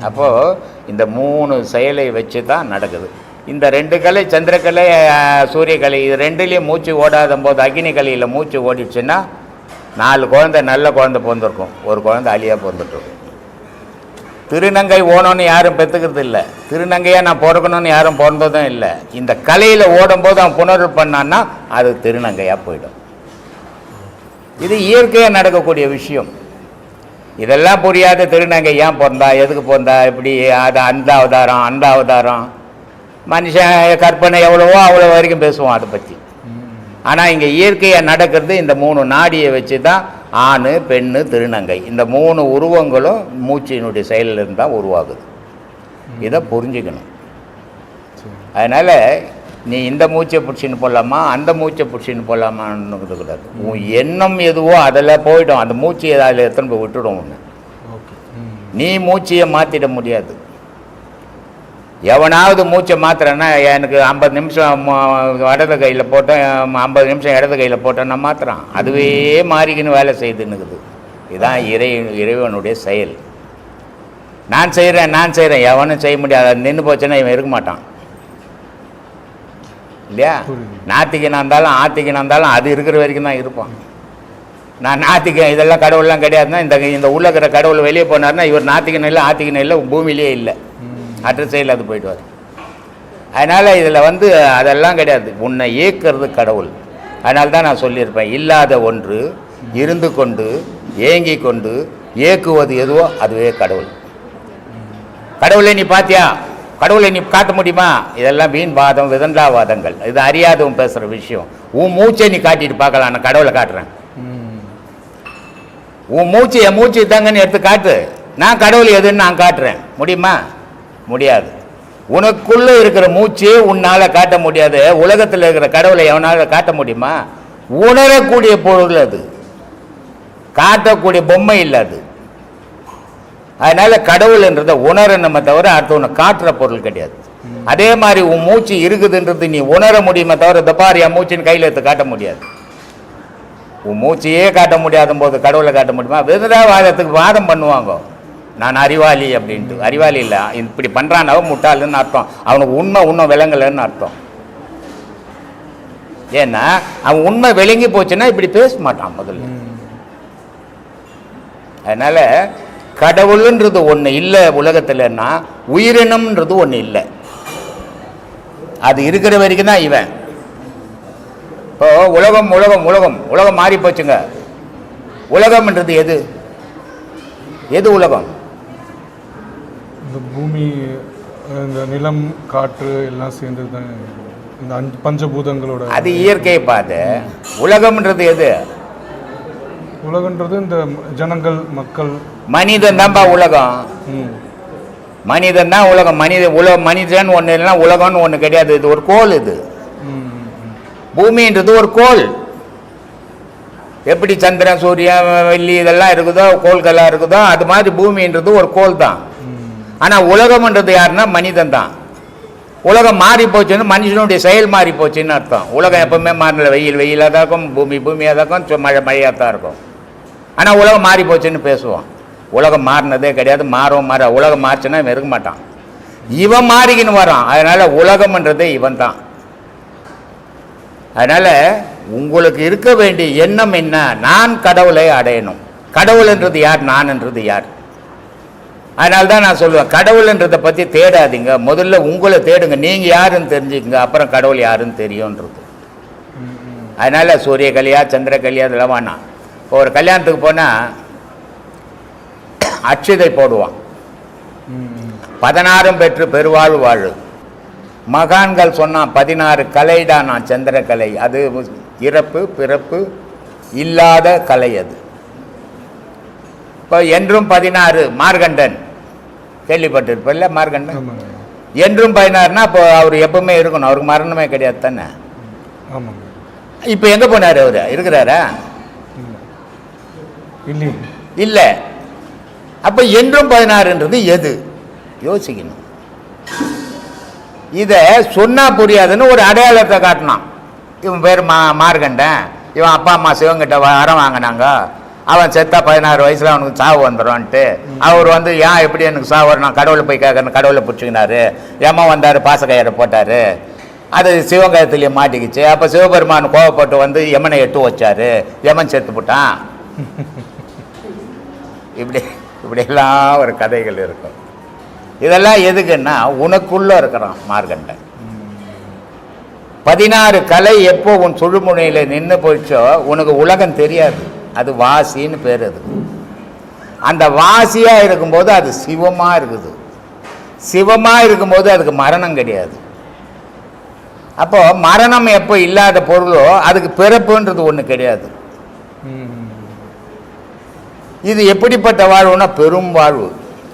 அப்போது இந்த 3 செயலை வச்சு தான் நடக்குது. இந்த 2 கலை சந்திரகலை சூரியகலை இது 2லேயும் மூச்சு ஓடாத போது அக்னி கலையில் மூச்சு ஓடிடுச்சுன்னா 4 குழந்தை நல்ல குழந்தை பிறந்திருக்கும், ஒரு குழந்தை அழியாக பிறந்துட்டுருக்கும். திருநங்கை ஓணும்னு யாரும் பெற்றுக்கிறது இல்லை, திருநங்கையாக நான் பிறக்கணும்னு யாரும் பிறந்ததும் இல்லை. இந்த கலையில் ஓடும்போது அவன் புணர்வு பண்ணான்னா அது திருநங்கையாக போயிடும். இது இயற்கையாக நடக்கக்கூடிய விஷயம். இதெல்லாம் புரியாத திருநங்கை ஏன் பிறந்தா, எதுக்கு பிறந்தா, இப்படி அது அந்த அவதாரம் அந்த அவதாரம், மனுஷன் கற்பனை எவ்வளவோ அவ்வளோ வரைக்கும் பேசுவோம் அதை பற்றி. ஆனால் இங்கே இயற்கையாக நடக்கிறது இந்த 3 நாடியை வச்சு தான் ஆண் பெண்ணு திருநங்கை, இந்த 3 உருவங்களும் மூச்சினுடைய செயலிலிருந்து தான் உருவாகுது. இதை புரிஞ்சுக்கணும். அதனால் நீ இந்த மூச்சை பிடிச்சின்னு போடலாமா அந்த மூச்சை பிடிச்சின்னு போடலாமான்னு கூடாது. உன் எண்ணம் எதுவோ அதில் போயிடும். அந்த மூச்சையை அதில் எத்தனை போய் விட்டுடும் ஒன்று. ஓகே. நீ மூச்சையை மாற்றிட முடியாது. எவனாவது மூச்சை மாத்திரன்னா எனக்கு 50 நிமிஷம் இடது கையில் போட்டேன், 50 நிமிஷம் இடது கையில் போட்டேன் நான் மாத்திரான். அதுவே மாறிக்கின்னு வேலை செய்துன்னுக்குது. இதுதான் இறைவனுடைய செயல். நான் செய்கிறேன் எவனும் செய்ய முடியாது. அது நின்று போச்சுன்னா இவன் இருக்க மாட்டான் இல்லையா? நாத்திகனாக இருந்தாலும் ஆத்திகனாக இருந்தாலும் அது இருக்கிற வரைக்கும் தான் இருப்பான். நான் நாத்திகன் இதெல்லாம் கடவுள்லாம் கிடையாதுன்னா இந்த உள்ள இருக்கிற கடவுள் வெளியே போனார்னா இவர் நாத்திகன் இல்லை ஆத்திகன் இல்லை, பூமியிலே இல்லை, அற்ற செயல் அது போயிடுவார். அதனால் இதில் வந்து அதெல்லாம் கிடையாது. உன்னை இயக்கிறது கடவுள். அதனால தான் நான் சொல்லியிருப்பேன், இல்லாத ஒன்று இருந்து கொண்டு ஏங்கி கொண்டு இயக்குவது எதுவோ அதுவே கடவுள். கடவுளை நீ பார்த்தியா? கடவுளை நீ காட்ட முடியுமா? இதெல்லாம் வீண் வாதம், விதண்டாவாதங்கள். இது அறியாதவன் பேசுகிற விஷயம். உன் மூச்சை நீ காட்டிட்டு பார்க்கலாம். நான் கடவுளை காட்டுறேன். உன் மூச்சு என் மூச்சு தாங்கன்னு எடுத்து காட்டு. நான் கடவுள் எதுன்னு நான் காட்டுறேன். முடியுமா? முடியாது. உனக்குள்ளே இருக்கிற மூச்சு உன்னால் காட்ட முடியாது. உலகத்தில் இருக்கிற கடவுளை எவனால் காட்ட முடியுமா? உணரக்கூடிய பொருள் அது, காட்டக்கூடிய பொம்மை இல்லை அது. அதனால கடவுள்ன்றதை உணரணுமே தவிர அடுத்தவனை காட்டுற பொருள் கிடையாது. அதே மாதிரி உன் மூச்சு இருக்குதுன்றது நீ உணர முடியுமே தவிர இந்த பாரு என் மூச்சின்னு கையில் எடுத்து காட்ட முடியாது. உன் மூச்சையே காட்ட முடியாத போது கடவுளை காட்ட முடியுமா? விதண்டாவாதத்துக்கு வாதம் பண்ணுவாங்க, நான் அறிவாளி அப்படின்ட்டு. அறிவாளி இல்லை, இப்படி பண்ணுறான் அவன் முட்டாளுன்னு அர்த்தம். அவனுக்கு உண்மை விளங்கலைன்னு அர்த்தம். ஏன்னா அவன் உண்மை விளங்கி போச்சுன்னா இப்படி பேச மாட்டான் முதல்ல. அதனால கடவுள்ன்றது ஒன்று இல்லை உலகத்தில்னா உயிரினம்ன்றது ஒன்று இல்லை. அது இருக்கிற வரைக்கும் தான் இவன். இப்போ உலகம் மாறி போச்சுங்க. உலகம்ன்றது எது? உலகம் இந்த பூமி, இந்த நிலம், காற்று எல்லாம் சேர்ந்து தான் இந்த பஞ்சபூதங்களோட. அது இயற்கையை பார்த்து. உலகம்ன்றது எது? உலகன்றது இந்த ஜனங்கள், மக்கள், மனிதன் தான்ப்பா உலகம். மனிதன் தான் உலகம். மனிதன் ஒன்று இல்லைன்னா உலகம்னு ஒன்று கிடையாது. இது ஒரு கோள். இது பூமின்றது ஒரு கோள். எப்படி சந்திரன், சூரியன், வெள்ளி இதெல்லாம் இருக்குதோ, கோள்கள்லாம் இருக்குதோ, அது மாதிரி பூமின்றது ஒரு கோள் தான். ஆனால் உலகம்ன்றது யாருன்னா மனிதன் தான். உலகம் மாறி போச்சுன்னு மனுஷனுடைய செயல் மாறி போச்சுன்னு அர்த்தம். உலகம் எப்பவுமே மாறல. வெயிலாக தான் இருக்கும், பூமியாக தான் இருக்கும், மழையாக தான் இருக்கும். ஆனால் உலகம் மாறி போச்சுன்னு பேசுவோம். உலகம் மாறினதே கிடையாது. உலகம் மாறிச்சுன்னா இவன் இருக்க மாட்டான். இவன் மாறிக்கின்னு வரான். அதனால உலகம்ன்றதே இவன் தான். அதனால உங்களுக்கு இருக்க வேண்டிய எண்ணம் என்ன? நான் கடவுளை அடையணும். கடவுள்ன்றது யார்? நான்ன்றது யார்? அதனால தான் நான் சொல்லுவேன், கடவுள்ன்றதை பற்றி தேடாதீங்க. முதல்ல உங்களை தேடுங்க. நீங்கள் யாருன்னு தெரிஞ்சுக்கங்க, அப்புறம் கடவுள் யாருன்னு தெரியும்ன்றது. அதனால சூரிய கல்யா, சந்திர கல்யா இதெல்லாம் வேணாம். இப்போ ஒரு கல்யாணத்துக்கு போனால் அட்சதை போடுவான். 16 பெற்று பெருவாழ்வு வாழு. மகான்கள் சொன்னான் 16 கலைடா. நான் சந்திர கலை. அது இறப்பு பிறப்பு இல்லாத கலை. அது இப்போ என்றும் 16 மார்கண்டன் கேள்விப்பட்டிருப்பில்ல? மார்கண்டன் என்றும் 16னா இப்போ அவர் எப்பவுமே இருக்கணும். அவருக்கு மரணமே கிடையாது தானே. இப்போ எங்கே போனார்? அவர் இருக்கிறாரா? இல்லை. அப்போ என்றும் 16ன்றது எது? யோசிக்கணும். இதை சொன்னால் புரியாதுன்னு ஒரு அடையாளத்தை காட்டினான். இவன் பேர் மார்கண்டன். இவன் அப்பா அம்மா சிவங்கிட்ட வரம் வாங்கினாங்க. அவன் செத்தா 16 வயசில் அவனுக்கு சாவு வந்துடும்ன்ட்டு அவர் ஏன் எப்படி எனக்கு சாவு வரும்? நான் கடவுளை போய் கேட்கறேன்னு கடவுளை பிடிச்சிக்கினாரு. ஏமா வந்தார், பாசக்கையரை போட்டார். அது சிவங்கயத்துலேயே மாட்டிக்கிச்சு. அப்போ சிவபெருமான் கோவப்பட்டு யமனை எட்டு வச்சார். யமன் செத்து போட்டான். இப்படியெல்லாம் ஒரு கதைகள் இருக்கும். இதெல்லாம் எதுக்குன்னா உனக்குள்ளே இருக்கிறான் மார்கண்டன். 16 கலை எப்போ உன் சுழுமுனையில் நின்று போயிடுச்சோ உனக்கு உலகம் தெரியாது. அது வாசின்னு பேர். அது அந்த வாசியாக இருக்கும்போது அது சிவமாக இருக்குது. சிவமாக இருக்கும்போது அதுக்கு மரணம் கிடையாது. அப்போ மரணம் எப்போ இல்லாத பொருளோ அதுக்கு பிறப்புன்றது ஒன்று கிடையாது. இது எப்படிப்பட்ட வாழ்வுனா பெரும் வாழ்வு.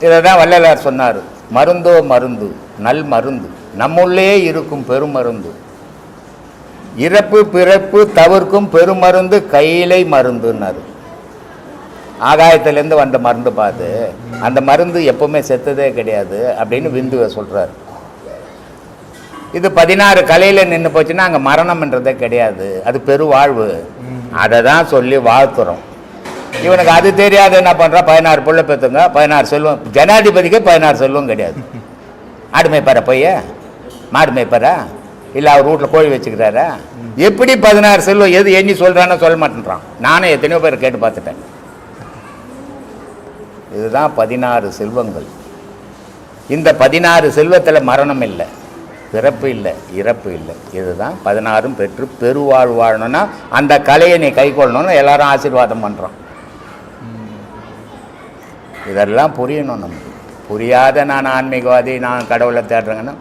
இதை தான் வள்ளலார் சொன்னார், மருந்தோ மருந்து நல் மருந்து நம்முள்ளே இருக்கும் பெரும் மருந்து இறப்பு பிறப்பு தவிர்க்கும் பெருமருந்து கையிலை மருந்துன்னாரு. ஆகாயத்திலேருந்து வந்த மருந்து பார்த்து அந்த மருந்து எப்பவுமே செத்ததே கிடையாது அப்படின்னு விந்துவை சொல்கிறார். இது 16 கலையில் நின்று போச்சுன்னா அங்கே மரணம்ன்றதே கிடையாது, அது பெருவாழ்வு. அதை தான் சொல்லி வாழ்த்துறோம். இவனுக்கு அது தெரியாது, என்ன பண்ணுறான், 16 புள்ள பெற்றுங்க, 16 செல்வம். ஜனாதிபதிக்கு 16 செல்வம் கிடையாது. ஆடு மேய்ப்பாரா பைய, மாடு மேய்ப்பாரா, இல்லை அவர் வீட்டில் கோழி வச்சுக்கிறாரா? எப்படி 16 செல்வம்? எது எண்ணி சொல்கிறான்னு சொல்ல மாட்டேன்றான். நானே எத்தனையோ பேர் கேட்டு பார்த்துட்டேன். இதுதான் 16 செல்வங்கள். இந்த 16 செல்வத்தில் மரணம் இல்லை, பிறப்பு இல்லை, இறப்பு இல்லை. இதுதான் 16 பெற்று பெருவாழ் வாழணும்னா அந்த கலையை நீ கை கொள்ளணும்னு எல்லாரும் ஆசீர்வாதம் பண்ணுறோம். இதெல்லாம் புரியணும் நமக்கு. புரியாத நான் ஆன்மீகவாதி, நான் கடவுளை தேடுறேங்கன்னா,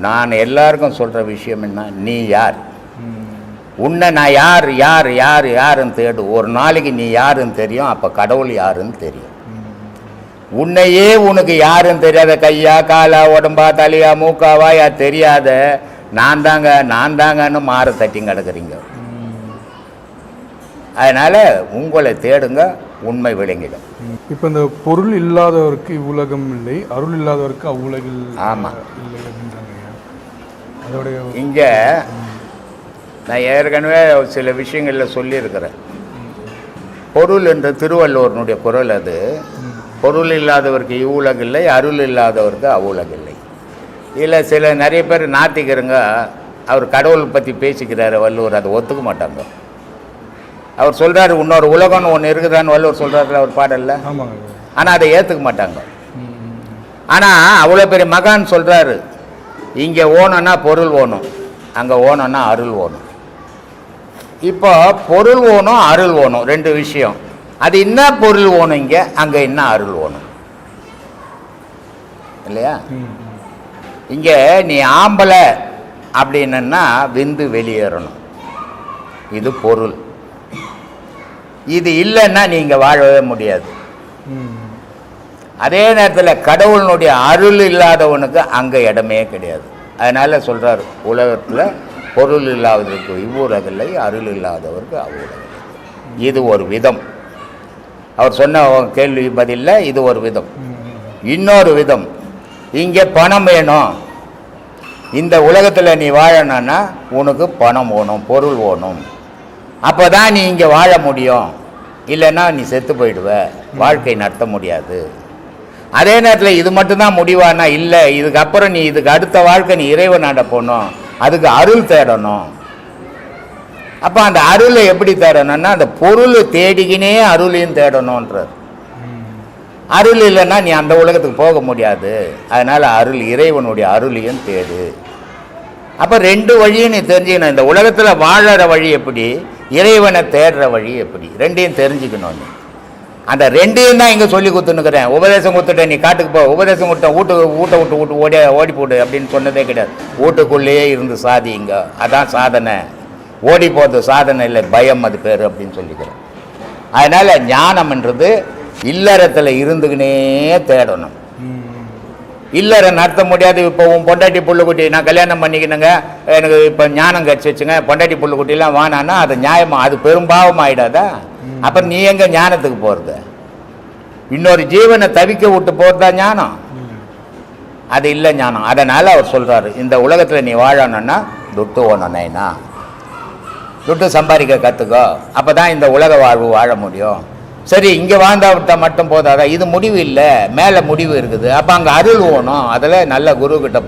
நான் எல்லாருக்கும் சொல்கிற விஷயம் என்ன, நீ யார், உன்னை நான் யார் யார் யார் யாருன்னு தேடு. ஒரு நாளைக்கு நீ யாருன்னு தெரியும், அப்போ கடவுள் யாருன்னு தெரியும். உன்னையே உனக்கு யாருன்னு தெரியாத, கையா காலா உடம்பா தலையா மூக்கா வாயா தெரியாத, நான் தாங்கன்னு மாற தட்டி கிடக்குறீங்க. அதனால் உங்களை தேடுங்க, உண்மை விளங்கிடும். இப்போ இந்த பொருள் இல்லாதவருக்கு இவ்வுலகம் இல்லை, அருள் இல்லாதவருக்கு அவ்வுலகில் ஆமாம் இல்லை அப்படின்றாங்க. அதோடைய இங்கே நான் ஏற்கனவே சில விஷயங்களில் சொல்லியிருக்கிறேன். பொருள் என்ற திருவள்ளுவனுடைய குரல் அது. பொருள் இல்லாதவருக்கு இவ்வுலகில்லை, அருள் இல்லாதவருக்கு அவ்வுலகில்லை. இல்லை சில நிறைய பேர் நாத்திக்கிறங்க, அவர் கடவுள் பற்றி பேசிக்கிறாரு வள்ளுவர், அதை ஒத்துக்க மாட்டாங்க. அவர் சொல்கிறாரு இன்னொரு உலகம்னு ஒன்று இருக்குதான்னு வள்ளுவர் சொல்கிறாரு அவர் பாடல்ல. ஆனால் அதை ஏற்றுக்க மாட்டாங்க. ஆனால் அவ்வளோ பெரிய மகான் சொல்கிறாரு, இங்கே ஓணும்னா பொருள் ஓணும், அங்கே ஓணும்னா அருள் ஓணும். இப்போ பொருள் ஓணும் அருள் ஓணும் ரெண்டு விஷயம். அது என்ன பொருள் ஓணும் இங்கே, அங்கே என்ன அருள் ஓணும் இல்லையா? இங்கே நீ ஆம்பளை அப்படின்னா விந்து வெளியேறணும், இது பொருள். இது இல்லைன்னா நீங்கள் வாழவே முடியாது. அதே நேரத்தில் கடவுளினுடைய அருள் இல்லாதவனுக்கு அங்கே இடமே கிடையாது. அதனால் சொல்கிறார், உலகத்தில் பொருள் இல்லாதவருக்கு இவ்வுலகில்லை, அருள் இல்லாதவருக்கு அவ்வுலகில்லை. இது ஒரு விதம். அவர் சொன்ன கேள்வி பதில்ல இது ஒரு விதம். இன்னொரு விதம், இங்கே பணம் வேணும், இந்த உலகத்தில் நீ வாழணும்னா உனக்கு பணம் வேணும், பொருள் வேணும், அப்போ தான் நீ இங்கே வாழ முடியும். இல்லைன்னா நீ செத்து போயிடுவ, வாழ்க்கை நடத்த முடியாது. அதே நேரத்தில் இது மட்டும்தான் முடிவானா? இல்லை, இதுக்கப்புறம் நீ இதுக்கு அடுத்த வாழ்க்கை நீ இறைவனாண்ட போகணும், அதுக்கு அருள் தேடணும். அப்போ அந்த அருளை எப்படி தேடணும்னா அந்த பொருள் தேடிக்கினே அருளையும் தேடணுன்றார். அருள் இல்லைன்னா நீ அந்த உலகத்துக்கு போக முடியாது. அதனால் அருள், இறைவனுடைய அருளையும் தேடு. அப்போ ரெண்டு வழியும் நீ தெரிஞ்சுக்கணும். இந்த உலகத்தில் வாழற வழி எப்படி, இறைவனை தேடுற வழி எப்படி, ரெண்டையும் தெரிஞ்சுக்கணும். அந்த ரெண்டையும் தான் இங்கே சொல்லி கொடுத்துன்னுக்கிறேன். உபதேசம் கொடுத்துட்டேன், நீ காட்டுக்கு போ, உபதேசம் கொடுத்தேன், ஊட்ட விட்டு ஓடி போடு அப்படின்னு சொன்னதே கிடையாது. வீட்டுக்குள்ளேயே இருந்து சாதி, இங்கே அதான் சாதனை. ஓடி போகிறது சாதனை இல்லை, பயம் அது பேர் அப்படின்னு சொல்லிக்கிறேன். அதனால் ஞானம்ன்றது இல்லறத்தில் இருந்துக்கினே தேடணும். இல்லற நடத்த முடியாது. இப்போ உன் பொண்டாட்டி புள்ளுக்குட்டி நான் கல்யாணம் பண்ணிக்கணுங்க, எனக்கு இப்போ ஞானம் கிடச்சி வச்சுங்க, பொண்டாட்டி புள்ளுக்குட்டிலாம் வானான்னா அது நியாயமா? அது பெரும்பாவம் ஆகிடாதா? அப்புறம் நீ எங்கே ஞானத்துக்கு போகிறது? இன்னொரு ஜீவனை தவிக்க விட்டு போகிறதா ஞானம்? அது இல்லை ஞானம். அதனால் அவர் சொல்கிறாரு, இந்த உலகத்தில் நீ வாழணுன்னா துட்டு ஓனனைனா, துட்டு சம்பாதிக்க கற்றுக்கோ, அப்போ தான் இந்த உலக வாழ்வு வாழ முடியும். சரி, இங்கே வாழ்ந்தா மட்டும் போதாதா? இது முடிவு இல்லை, மேலே முடிவு இருக்குது. அப்போ அங்கே அருள் ஓணும். அதில் நல்ல குரு கிட்ட போய்